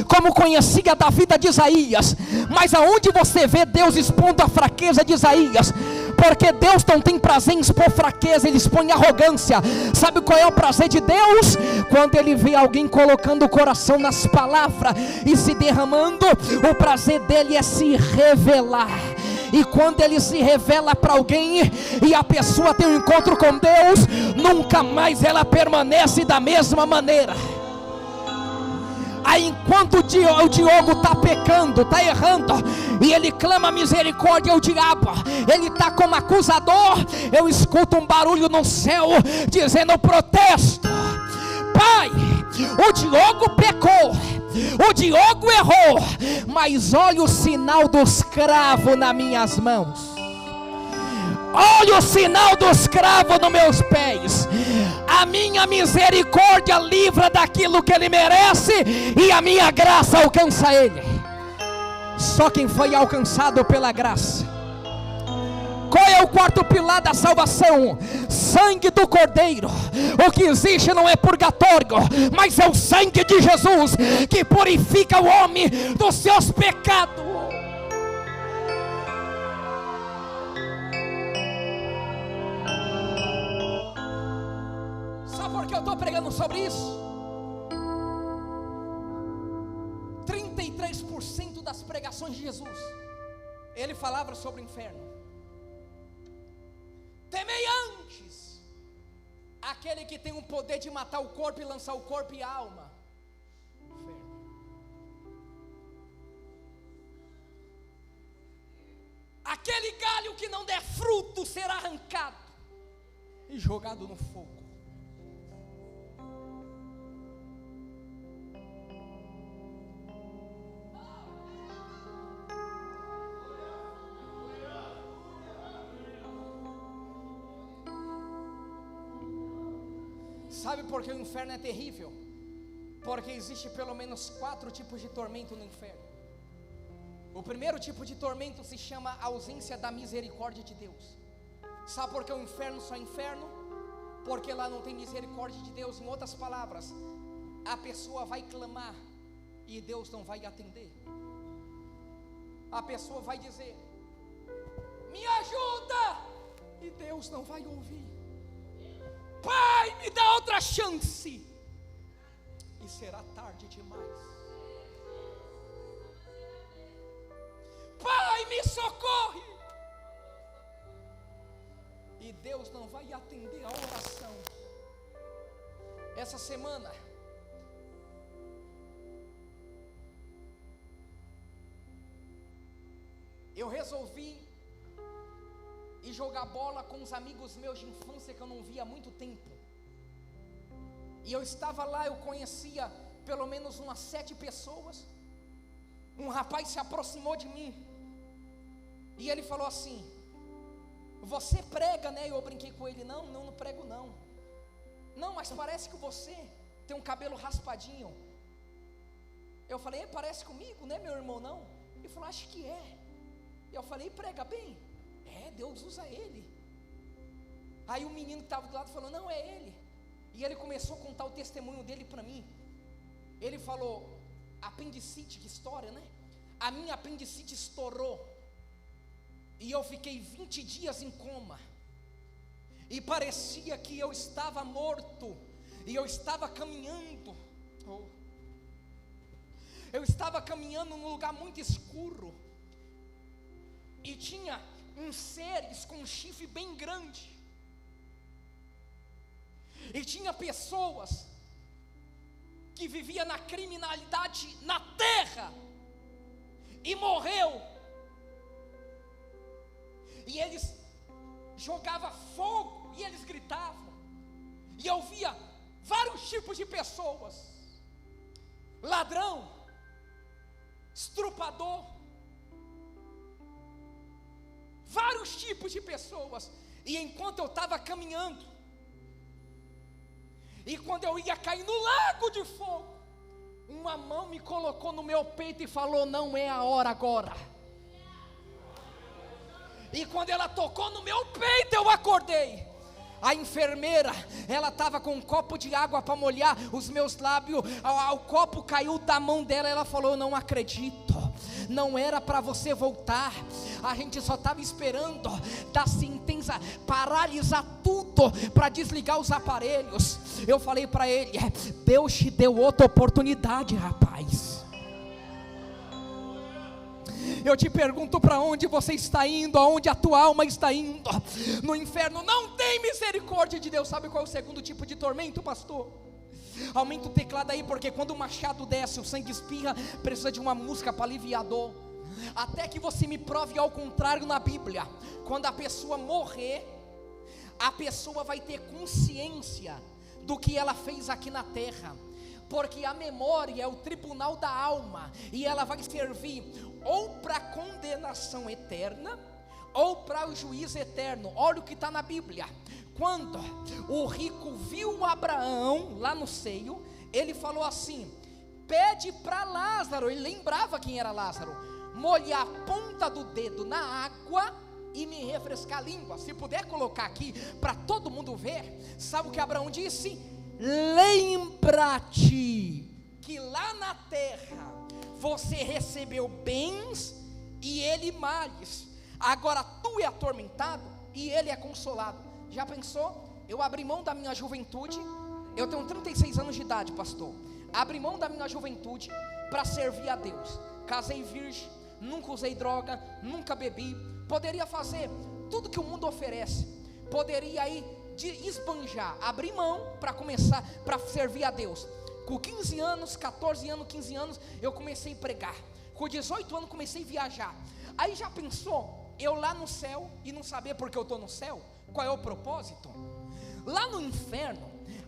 como conhecia da vida de Isaías. Mas aonde você vê Deus expondo a fraqueza de Isaías? Porque Deus não tem prazer em expor fraqueza, Ele expõe arrogância. Sabe qual é o prazer de Deus? Quando Ele vê alguém colocando o coração nas palavras e se derramando. O prazer dele é se revelar. E quando Ele se revela para alguém e a pessoa tem um encontro com Deus, nunca mais ela permanece da mesma maneira. Aí enquanto o Diogo está pecando, está errando, e ele clama misericórdia ao diabo, ele está como acusador, eu escuto um barulho no céu dizendo: protesto. Pai, o Diogo pecou, O Diogo errou, mas olha o sinal dos cravos nas minhas mãos. Olha o sinal dos cravos nos meus pés. A minha misericórdia livra daquilo que ele merece, e a minha graça alcança ele. Só quem foi alcançado pela graça. Qual é o quarto pilar da salvação? Sangue do Cordeiro. O que existe não é purgatório, mas é o sangue de Jesus, que purifica o homem dos seus pecados. Sabe por que eu estou pregando sobre isso? 33% das pregações de Jesus, ele falava sobre o inferno. Temei antes aquele que tem o poder de matar o corpo e lançar o corpo e a alma. Inferno. Aquele galho que não der fruto será arrancado e jogado no fogo. Sabe por que o inferno é terrível? Porque existe pelo menos 4 tipos de tormento no inferno. O primeiro tipo de tormento se chama ausência da misericórdia de Deus. Sabe por que o inferno só é inferno? Porque lá não tem misericórdia de Deus. Em outras palavras, a pessoa vai clamar e Deus não vai atender. A pessoa vai dizer: me ajuda, e Deus não vai ouvir. Pai, me dá outra chance, e será tarde demais. Pai, me socorre, e Deus não vai atender a oração. Essa semana eu resolvi e jogar bola com os amigos meus de infância que eu não via há muito tempo. E eu estava lá, eu conhecia pelo menos umas 7 pessoas. Um rapaz se aproximou de mim e ele falou assim: você prega, né? Eu brinquei com ele: não prego não. Não, mas parece que você tem um cabelo raspadinho. Eu falei: parece comigo, né, meu irmão? Não. Ele falou: acho que é. Eu falei: prega bem? É, Deus usa ele. Aí o menino que estava do lado falou: não, é ele. E ele começou a contar o testemunho dele para mim. Ele falou: apendicite, que história, né? A minha apendicite estourou e eu fiquei 20 dias em coma, e parecia que eu estava morto, e eu estava caminhando, eu estava caminhando num lugar muito escuro, e tinha uns seres com um chifre bem grande, e tinha pessoas que viviam na criminalidade na terra, e morreu, e eles jogavam fogo, e eles gritavam, e eu via vários tipos de pessoas: ladrão, estrupador, vários tipos de pessoas. E enquanto eu estava caminhando, e quando eu ia cair no lago de fogo, uma mão me colocou no meu peito e falou: não é a hora agora. E quando ela tocou no meu peito, eu acordei. A enfermeira, ela estava com um copo de água para molhar os meus lábios. O copo caiu da mão dela. Ela falou: eu não acredito, não era para você voltar. A gente só estava esperando dar sentença, paralisar tudo para desligar os aparelhos. Eu falei para ele: Deus te deu outra oportunidade, rapaz. Eu te pergunto, para onde você está indo? Aonde a tua alma está indo? No inferno não tem misericórdia de Deus. Sabe qual é o segundo tipo de tormento, pastor? Aumenta o teclado aí, porque quando o machado desce, o sangue espirra, precisa de uma música para aliviar a dor. Até que você me prove ao contrário na Bíblia. Quando a pessoa morrer, a pessoa vai ter consciência do que ela fez aqui na terra. porque a memória é o tribunal da alma, e ela vai servir ou para condenação eterna, ou para o juízo eterno. Olha o que está na Bíblia. Quando o rico viu Abraão lá no seio, ele falou assim: pede para Lázaro, ele lembrava quem era Lázaro, molhar a ponta do dedo na água e me refrescar a língua. Se puder colocar aqui para todo mundo ver, sabe o que Abraão disse? Lembra-te que lá na terra você recebeu bens e ele males, agora tu é atormentado e ele é consolado. Já pensou? Eu abri mão da minha juventude, eu tenho 36 anos de idade, pastor. Abri mão da minha juventude para servir a Deus. Casei virgem, nunca usei droga, nunca bebi. Poderia fazer tudo que o mundo oferece, poderia ir de esbanjar, abrir mão para começar, para servir a Deus. Com 15 anos, 14 anos, 15 anos, eu comecei a pregar. Com 18 anos comecei a viajar. Aí já pensou, eu lá no céu e não saber porque eu estou no céu? Qual é o propósito? Lá no inferno,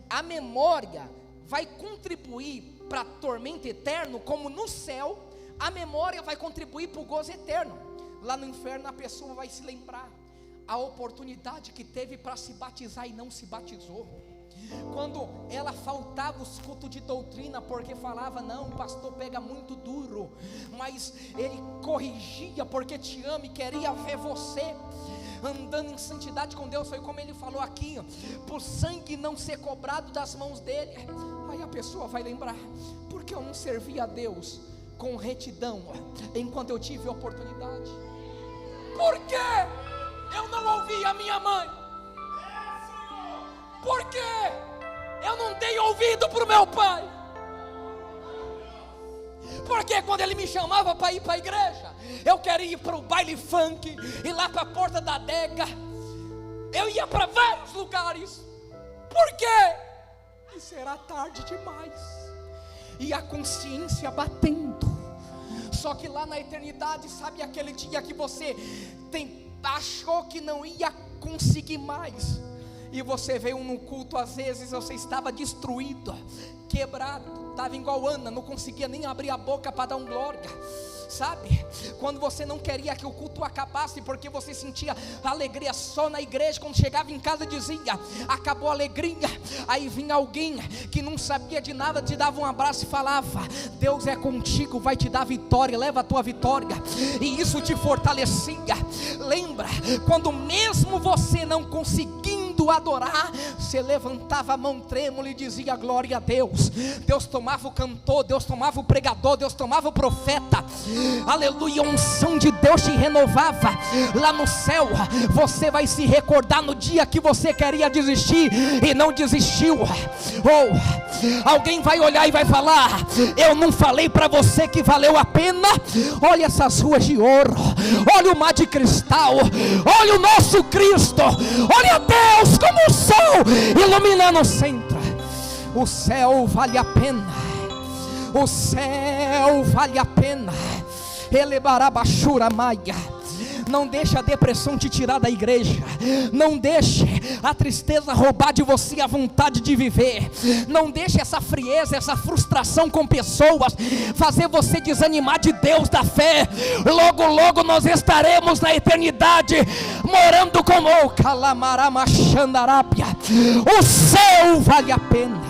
a memória vai contribuir para tormento eterno, como no céu, a memória vai contribuir para o gozo eterno. Lá no inferno a pessoa vai se lembrar a oportunidade que teve para se batizar e não se batizou. Quando ela faltava os cultos de doutrina, porque falava, não, o pastor pega muito duro, mas ele corrigia porque te ama e queria ver você andando em santidade com Deus. Foi como ele falou aqui, por sangue não ser cobrado das mãos dele. Aí a pessoa vai lembrar, porque eu não servi a Deus com retidão enquanto eu tive a oportunidade? Por que eu não ouvi a minha mãe? Por que eu não dei ouvido para o meu pai? Porque quando ele me chamava para ir para a igreja, eu queria ir para o baile funk, ir lá para a porta da adega, eu ia para vários lugares. Por quê? Isso era tarde demais, e a consciência batendo. Só que lá na eternidade, sabe aquele dia que você achou que não ia conseguir mais, e você veio no culto, às vezes você estava destruído, quebrado, estava igual Ana, não conseguia nem abrir a boca para dar um glória. Sabe, quando você não queria que o culto acabasse, porque você sentia alegria só na igreja, quando chegava em casa dizia, acabou a alegria. Aí vinha alguém que não sabia de nada, te dava um abraço e falava, Deus é contigo, vai te dar vitória, leva a tua vitória, e isso te fortalecia. Lembra, quando mesmo você não conseguindo adorar, você levantava a mão trêmula e dizia glória a Deus. Deus tomava o cantor, Deus tomava o pregador, Deus tomava o profeta. Aleluia, a unção de Deus te renovava. Lá no céu, você vai se recordar no dia que você queria desistir e não desistiu. Ou alguém vai olhar e vai falar, eu não falei para você que valeu a pena? Olha essas ruas de ouro, olha o mar de cristal, olha o nosso Cristo, olha Deus como o sol iluminando o centro. O céu vale a pena, o céu vale a pena. Elebarabachura maia. Não deixe a depressão te tirar da igreja. Não deixe a tristeza roubar de você a vontade de viver. Não deixe essa frieza, essa frustração com pessoas fazer você desanimar de Deus, da fé. Logo, logo nós estaremos na eternidade morando com o Calamaramachandarápia. O céu vale a pena.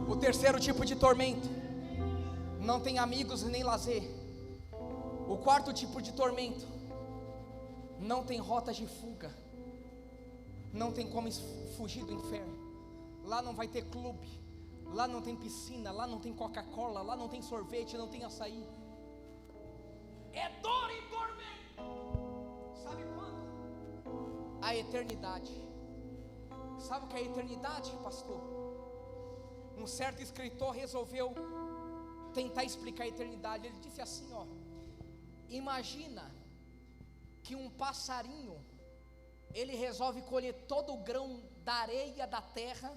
O terceiro tipo de tormento, não tem amigos e nem lazer. O quarto tipo de tormento, não tem rotas de fuga, não tem como fugir do inferno. Lá não vai ter clube, lá não tem piscina, lá não tem Coca-Cola, lá não tem sorvete, não tem açaí. É dor e tormento. Sabe quando? A eternidade. Sabe o que é a eternidade, pastor? Um certo escritor resolveu tentar explicar a eternidade. Ele disse assim, ó, imagina que um passarinho, ele resolve colher todo o grão da areia da terra,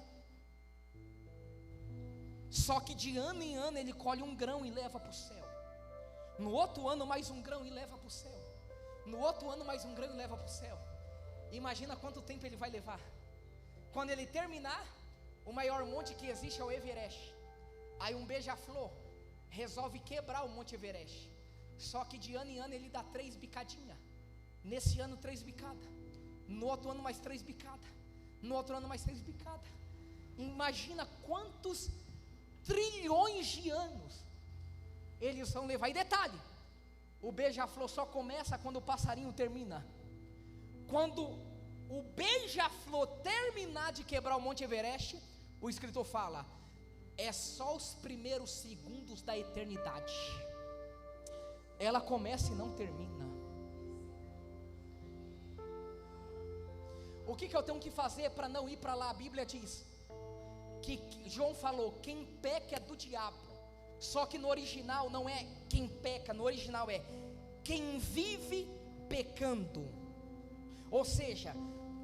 só que de ano em ano ele colhe um grão e leva para o céu. No outro ano mais um grão e leva para o céu. No outro ano mais um grão e leva para o céu. Imagina quanto tempo ele vai levar. Quando ele terminar, o maior monte que existe é o Everest. Aí um beija-flor resolve quebrar o Monte Everest. Só que de ano em ano ele dá 3 bicadinhas. Nesse ano 3 bicadas. No outro ano mais 3 bicadas. No outro ano mais 3 bicadas. Imagina quantos trilhões de anos eles vão levar. E detalhe, o beija-flor só começa quando o passarinho termina. Quando o beija-flor terminar de quebrar o Monte Everest, o escritor fala, é só os primeiros segundos da eternidade. Ela começa e não termina. O que eu tenho que fazer para não ir para lá? A Bíblia diz que João falou, quem peca é do diabo. Só que no original não é quem peca, no original é quem vive pecando. Ou seja,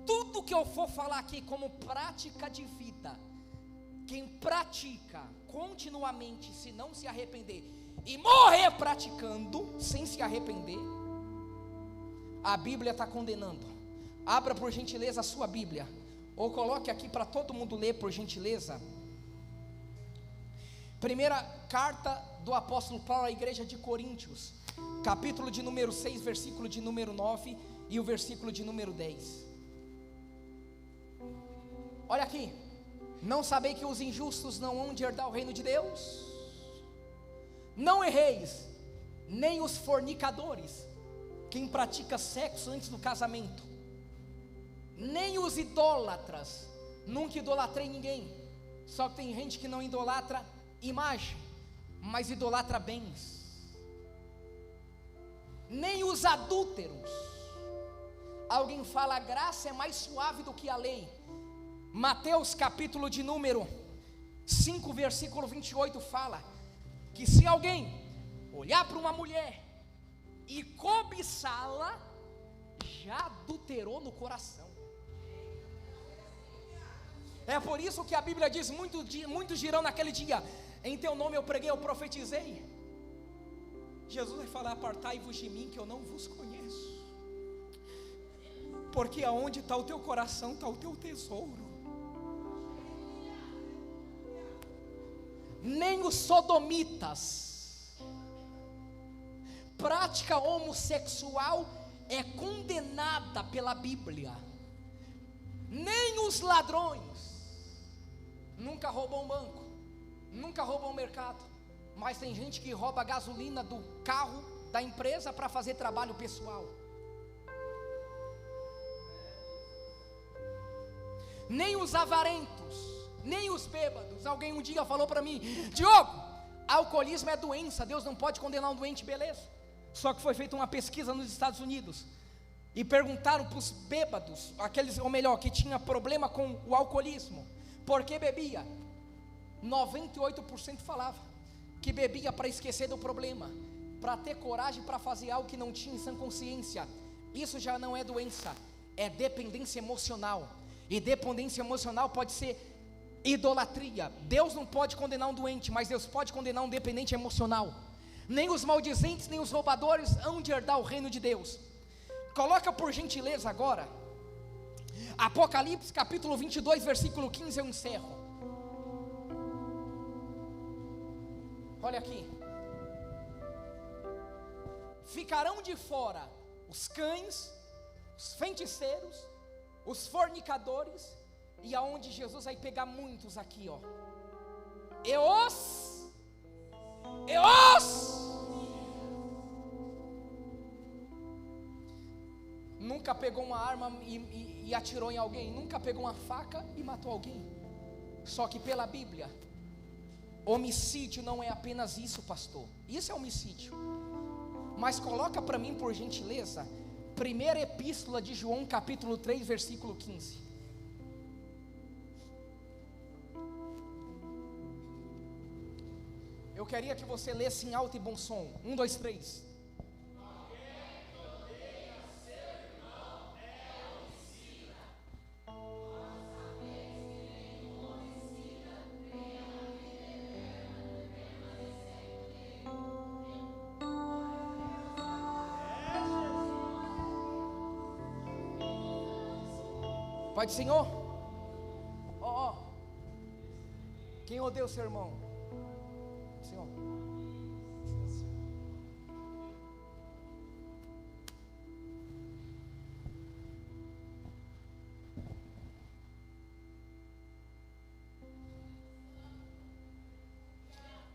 tudo que eu for falar aqui como prática de vida, quem pratica continuamente, se não se arrepender e morrer praticando, sem se arrepender, a Bíblia está condenando. Abra por gentileza a sua Bíblia, ou coloque aqui para todo mundo ler por gentileza. Primeira carta do apóstolo Paulo à igreja de Coríntios, capítulo de número 6, versículo de número 9 e o versículo de número 10. Olha aqui. Não sabei que os injustos não hão de herdar o reino de Deus? Não erreis, nem os fornicadores, quem pratica sexo antes do casamento, nem os idólatras. Nunca idolatrei ninguém. Só que tem gente que não idolatra imagem, mas idolatra bens. Nem os adúlteros. Alguém fala, a graça é mais suave do que a lei. Mateus capítulo de número 5, versículo 28 fala que se alguém olhar para uma mulher e cobiçá-la, já adulterou no coração. É por isso que a Bíblia diz, muitos dirão naquele dia, em teu nome eu preguei, eu profetizei. Jesus vai falar, apartai-vos de mim que eu não vos conheço. Porque aonde está o teu coração, está o teu tesouro. Nem os sodomitas. Prática homossexual é condenada pela Bíblia. Nem os ladrões. Nunca roubam um banco, nunca roubam um mercado, mas tem gente que rouba a gasolina do carro da empresa para fazer trabalho pessoal. Nem os avarentos, nem os bêbados. Alguém um dia falou para mim, Diogo, alcoolismo é doença, Deus não pode condenar um doente, beleza? Só que foi feita uma pesquisa nos Estados Unidos e perguntaram para os bêbados, aqueles, ou melhor, que tinha problema com o alcoolismo, por que bebia? 98% falava que bebia para esquecer do problema, para ter coragem para fazer algo que não tinha em sã consciência. Isso já não é doença, é dependência emocional. E dependência emocional pode ser idolatria. Deus não pode condenar um doente, mas Deus pode condenar um dependente emocional. Nem os maldizentes, nem os roubadores hão de herdar o reino de Deus. Coloca por gentileza agora Apocalipse capítulo 22, versículo 15, eu encerro. Olha aqui. Ficarão de fora os cães, os feiticeiros, os fornicadores, e aonde Jesus vai pegar muitos aqui, ó. Nunca pegou uma arma e atirou em alguém, nunca pegou uma faca e matou alguém. Só que pela Bíblia, homicídio não é apenas isso, pastor. Isso é homicídio. Mas coloca para mim, por gentileza, primeira epístola de João, capítulo 3, versículo 15. Eu queria que você lesse em alto e bom som. 1, 2, 3. Pai do Senhor, ó, quem odeia o seu irmão? Senhor.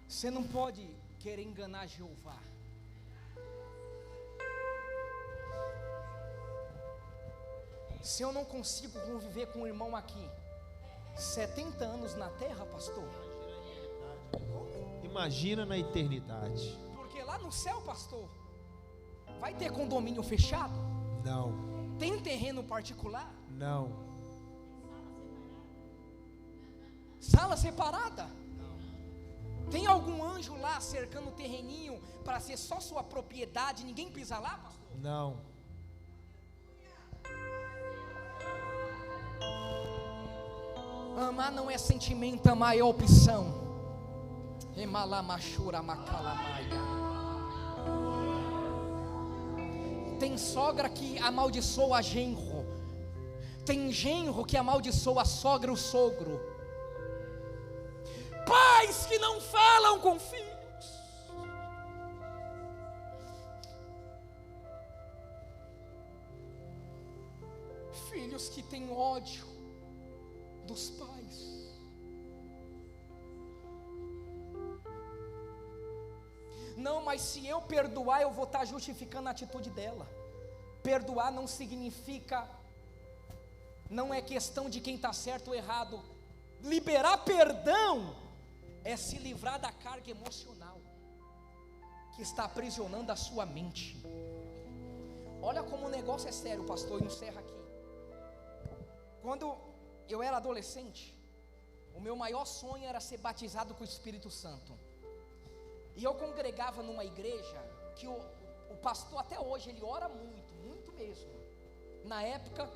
Você não pode querer enganar Jeová. Se eu não consigo conviver com o irmão aqui 70 anos na terra, pastor, imagina na eternidade. porque lá no céu, pastor, vai ter condomínio fechado? Não. Tem terreno particular? Não. Sala separada? Tem algum anjo lá cercando o terreninho para ser só sua propriedade, ninguém pisa lá, pastor? Não. Amar não é sentimento, amar é opção. Tem sogra que amaldiçoa genro. Tem genro que amaldiçoa a sogra, o sogro. Pais que não falam com filhos. Filhos que têm ódio dos pais. Não, mas se eu perdoar, eu vou estar justificando a atitude dela. Perdoar não significa, não é questão de quem está certo ou errado. Liberar perdão é se livrar da carga emocional que está aprisionando a sua mente. Olha como o negócio é sério, pastor, e encerra aqui. Quando eu era adolescente, o meu maior sonho era ser batizado com o Espírito Santo. E eu congregava numa igreja que o pastor até hoje ele ora muito, muito mesmo. Na época,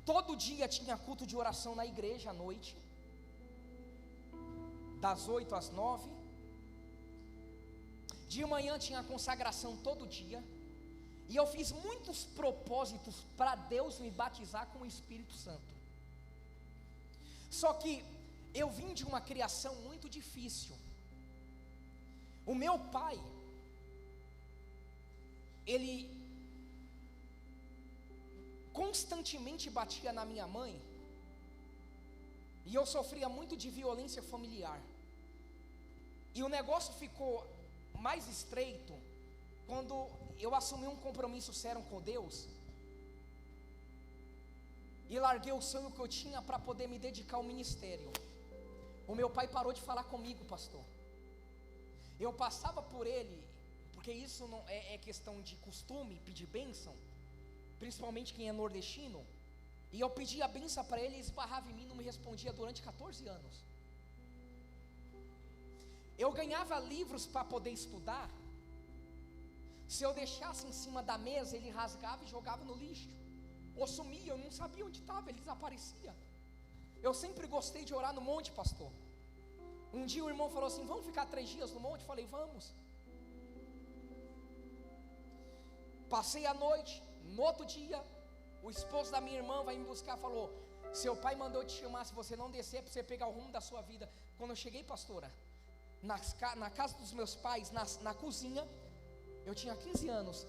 todo dia tinha culto de oração na igreja à noite, das 8 às 9. De manhã tinha a consagração todo dia. E eu fiz muitos propósitos para Deus me batizar com o Espírito Santo. Só que eu vim de uma criação muito difícil. O meu pai, ele constantemente batia na minha mãe, e eu sofria muito de violência familiar. E o negócio ficou mais estreito quando eu assumi um compromisso sério com Deus e larguei o sonho que eu tinha para poder me dedicar ao ministério. O meu pai parou de falar comigo, pastor. Eu passava por ele, porque isso não é questão de costume, pedir bênção, principalmente quem é nordestino. E eu pedia a bênção para ele, ele esbarrava em mim, não me respondia durante 14 anos. Eu ganhava livros para poder estudar. Se eu deixasse em cima da mesa, ele rasgava e jogava no lixo, ou sumia, eu não sabia onde estava, ele desaparecia. Eu sempre gostei de orar no monte, pastor. Um dia o irmão falou assim: vamos ficar 3 dias no monte? Eu falei: vamos. Passei a noite. No outro dia, o esposo da minha irmã vai me buscar, falou: seu pai mandou te chamar, se você não descer, para você pegar o rumo da sua vida. Quando eu cheguei, pastora, na casa dos meus pais, na cozinha, eu tinha 15 anos,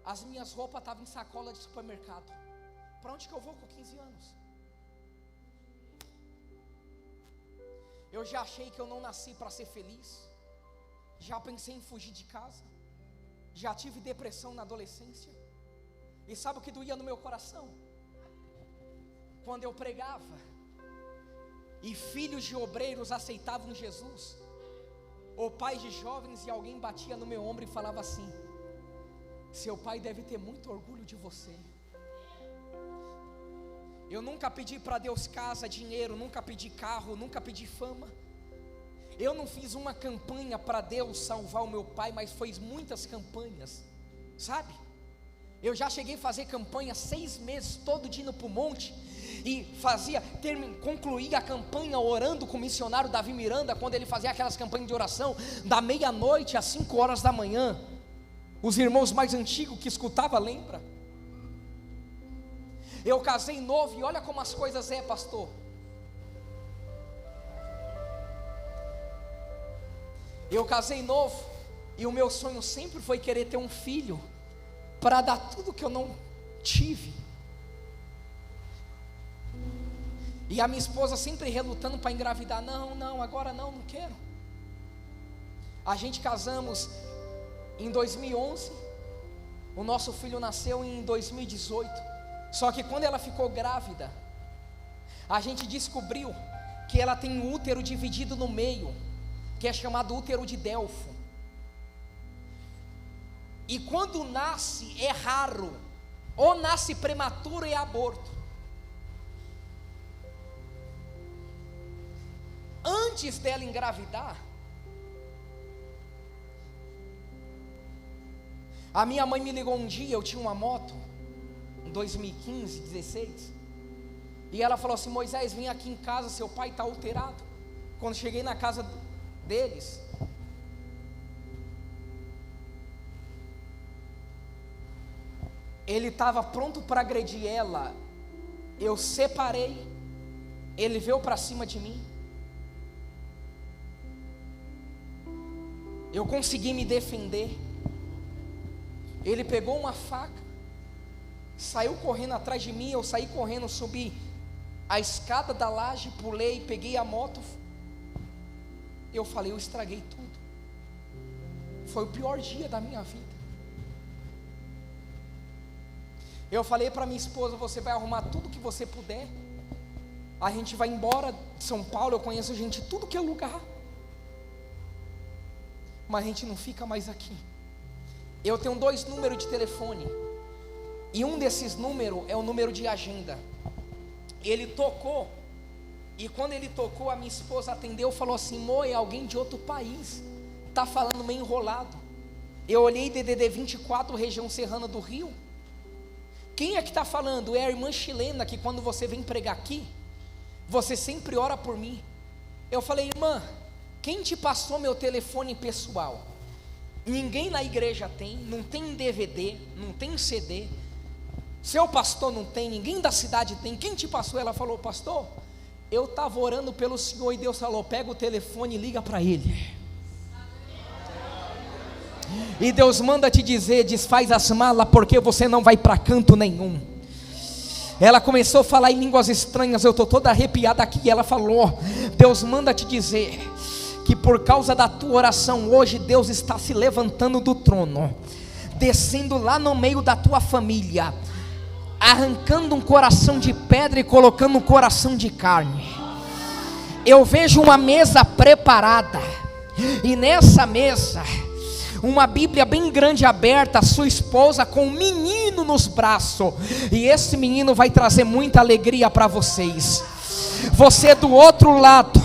as minhas roupas estavam em sacola de supermercado. Para onde que eu vou com 15 anos? Eu já achei que eu não nasci para ser feliz. Já pensei em fugir de casa. Já tive depressão na adolescência. E sabe o que doía no meu coração? Quando eu pregava e filhos de obreiros aceitavam Jesus, ou pais de jovens, e alguém batia no meu ombro e falava assim: seu pai deve ter muito orgulho de você. Eu nunca pedi para Deus casa, dinheiro, nunca pedi carro, nunca pedi fama. Eu não fiz uma campanha para Deus salvar o meu pai, mas fiz muitas campanhas, sabe? Eu já cheguei a fazer campanha 6 meses, todo dia indo para o monte, e concluía a campanha orando com o missionário Davi Miranda, quando ele fazia aquelas campanhas de oração, da meia-noite às 5 horas da manhã. Os irmãos mais antigos que escutavam, lembra? Eu casei novo e olha como as coisas é, pastor. Eu casei novo e o meu sonho sempre foi querer ter um filho para dar tudo que eu não tive. E a minha esposa sempre relutando para engravidar. Não, agora não quero. A gente casamos em 2011. O nosso filho nasceu em 2018. Só que quando ela ficou grávida, a gente descobriu que ela tem um útero dividido no meio, que é chamado útero de Delfo. E quando nasce é raro, ou nasce prematuro é aborto. Antes dela engravidar, a minha mãe me ligou um dia, eu tinha uma moto, em 2015, 16, e ela falou assim: Moisés, vem aqui em casa, seu pai está alterado. Quando cheguei na casa deles, ele estava pronto para agredir ela. Eu separei, ele veio para cima de mim, eu consegui me defender. Ele pegou uma faca, saiu correndo atrás de mim, eu saí correndo, subi a escada da laje, pulei, peguei a moto. Eu falei, eu estraguei tudo. Foi o pior dia da minha vida. Eu falei para minha esposa: você vai arrumar tudo que você puder, a gente vai embora de São Paulo, eu conheço gente de tudo que é lugar, mas a gente não fica mais aqui. Eu tenho 2 números de telefone, e um desses números é o número de agenda. Ele tocou, e quando ele tocou, a minha esposa atendeu, falou assim: Mo, é alguém de outro país, está falando meio enrolado. Eu olhei, DDD 24, região serrana do Rio. Quem é que está falando? É a irmã chilena, que quando você vem pregar aqui, você sempre ora por mim. Eu falei: irmã, quem te passou meu telefone pessoal? Ninguém na igreja tem, não tem DVD, não tem CD, seu pastor não tem, ninguém da cidade tem. Quem te passou? Ela falou: pastor, eu estava orando pelo senhor e Deus falou: pega o telefone e liga para ele. E Deus manda te dizer: desfaz as malas, porque você não vai para canto nenhum. Ela começou a falar em línguas estranhas, eu estou toda arrepiada aqui. Ela falou: Deus manda te dizer que por causa da tua oração, hoje Deus está se levantando do trono, descendo lá no meio da tua família, arrancando um coração de pedra e colocando um coração de carne. Eu vejo uma mesa preparada, e nessa mesa, uma Bíblia bem grande aberta, sua esposa com um menino nos braços, e esse menino vai trazer muita alegria para vocês. Você do outro lado,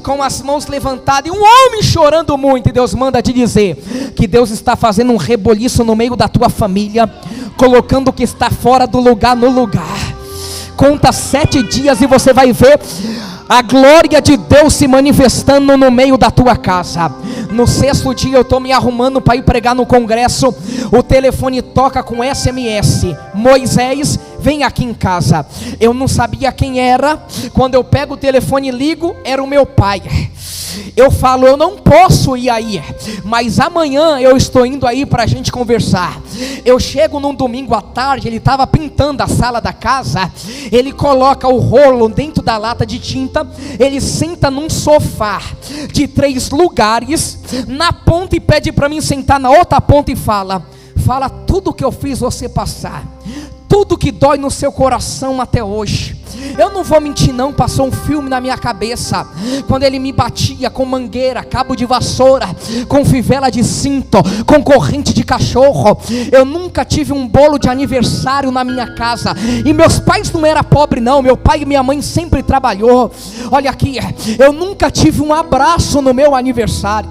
com as mãos levantadas, e um homem chorando muito, e Deus manda te dizer que Deus está fazendo um reboliço no meio da tua família, colocando o que está fora do lugar no lugar. Conta 7 dias e você vai ver a glória de Deus se manifestando no meio da tua casa. No 6º dia eu estou me arrumando para ir pregar no congresso. O telefone toca com SMS: Moisés, vem aqui em casa. Eu não sabia quem era. Quando eu pego o telefone e ligo, era o meu pai. Eu falo: eu não posso ir aí, mas amanhã eu estou indo aí para a gente conversar. Eu chego num domingo à tarde, ele estava pintando a sala da casa. Ele coloca o rolo dentro da lata de tinta, ele senta num sofá de 3 lugares, na ponta, e pede para mim sentar na outra ponta, e fala tudo que eu fiz você passar, tudo que dói no seu coração até hoje. Eu não vou mentir não, passou um filme na minha cabeça, quando ele me batia com mangueira, cabo de vassoura, com fivela de cinto, com corrente de cachorro. Eu nunca tive um bolo de aniversário na minha casa, e meus pais não eram pobres não, meu pai e minha mãe sempre trabalhou. Olha aqui, eu nunca tive um abraço no meu aniversário.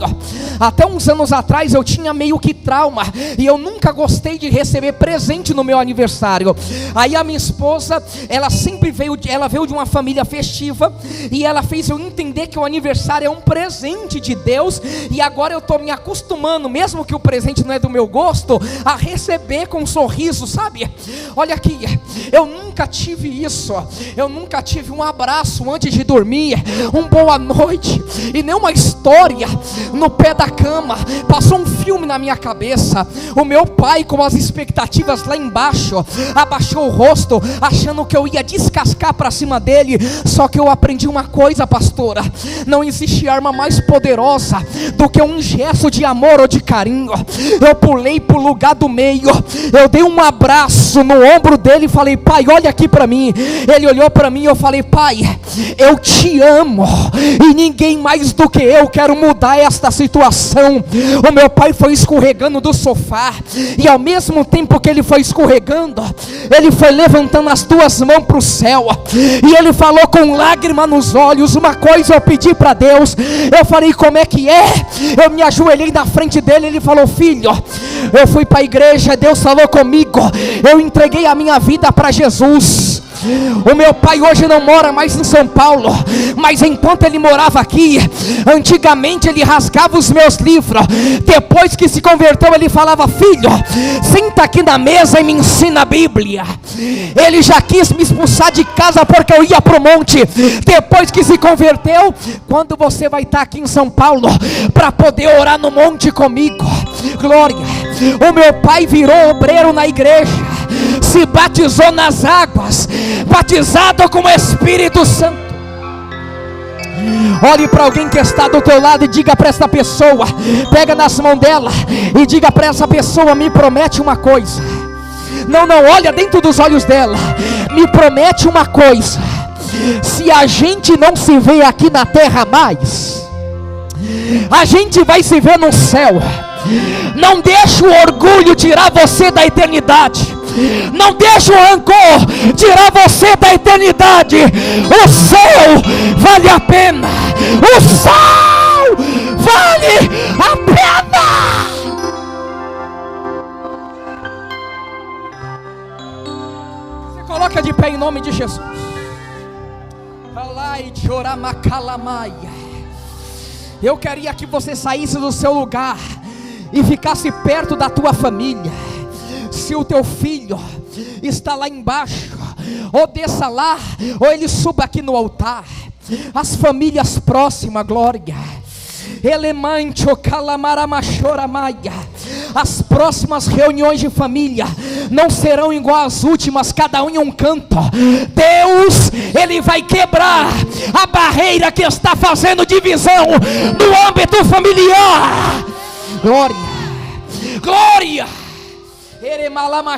Até uns anos atrás eu tinha meio que trauma, e eu nunca gostei de receber presente no meu aniversário. Aí a minha esposa, ela sempre veio veio de uma família festiva, e ela fez eu entender que o aniversário é um presente de Deus, e agora eu estou me acostumando, mesmo que o presente não é do meu gosto, a receber com um sorriso, sabe? Olha aqui, eu nunca tive isso, eu nunca tive um abraço antes de dormir, um boa noite, e nem uma história no pé da cama. Passou um filme na minha cabeça. O meu pai, com as expectativas lá embaixo, abaixou o rosto, achando que eu ia descascar para cima dele. Só que eu aprendi uma coisa, pastora: não existe arma mais poderosa do que um gesto de amor ou de carinho. Eu pulei para o lugar do meio, eu dei um abraço no ombro dele e falei: pai, olha aqui para mim. Ele olhou para mim e eu falei: pai, eu te amo, e ninguém mais do que eu quero mudar esta situação. O meu pai foi escorregando do sofá, e ao mesmo tempo que ele foi escorregando, ele foi levantando as duas mãos para o céu, e ele falou com lágrima nos olhos: uma coisa eu pedi para Deus. Eu falei: como é que é? Eu me ajoelhei na frente dele. Ele falou: filho, eu fui para a igreja, Deus falou comigo, eu entreguei a minha vida para Jesus. O meu pai hoje não mora mais em São Paulo, mas enquanto ele morava aqui, antigamente ele rasgava os meus livros. Depois que se converteu, ele falava: filho, senta aqui na mesa e me ensina a Bíblia. Ele já quis me expulsar de casa porque eu ia para o monte. Depois que se converteu, quando você vai estar aqui em São Paulo para poder orar no monte comigo? Glória. O meu pai virou obreiro na igreja, se batizou nas águas, batizado com o Espírito Santo. Olhe para alguém que está do teu lado e diga para essa pessoa, pega nas mãos dela e diga para essa pessoa: me promete uma coisa. Não, olha dentro dos olhos dela, me promete uma coisa: se a gente não se vê aqui na terra mais, a gente vai se ver no céu. Não deixe o orgulho tirar você da eternidade. Não deixe o rancor tirar você da eternidade. O céu vale a pena. O céu vale a pena. Você coloca de pé em nome de Jesus. Eu queria que você saísse do seu lugar e ficasse perto da tua família. Se o teu filho está lá embaixo, ou desça lá, ou ele suba aqui no altar. As famílias próximas, glória. As próximas reuniões de família não serão igual às últimas, cada um em um canto. Deus, Ele vai quebrar a barreira que está fazendo divisão no âmbito familiar. Glória, glória.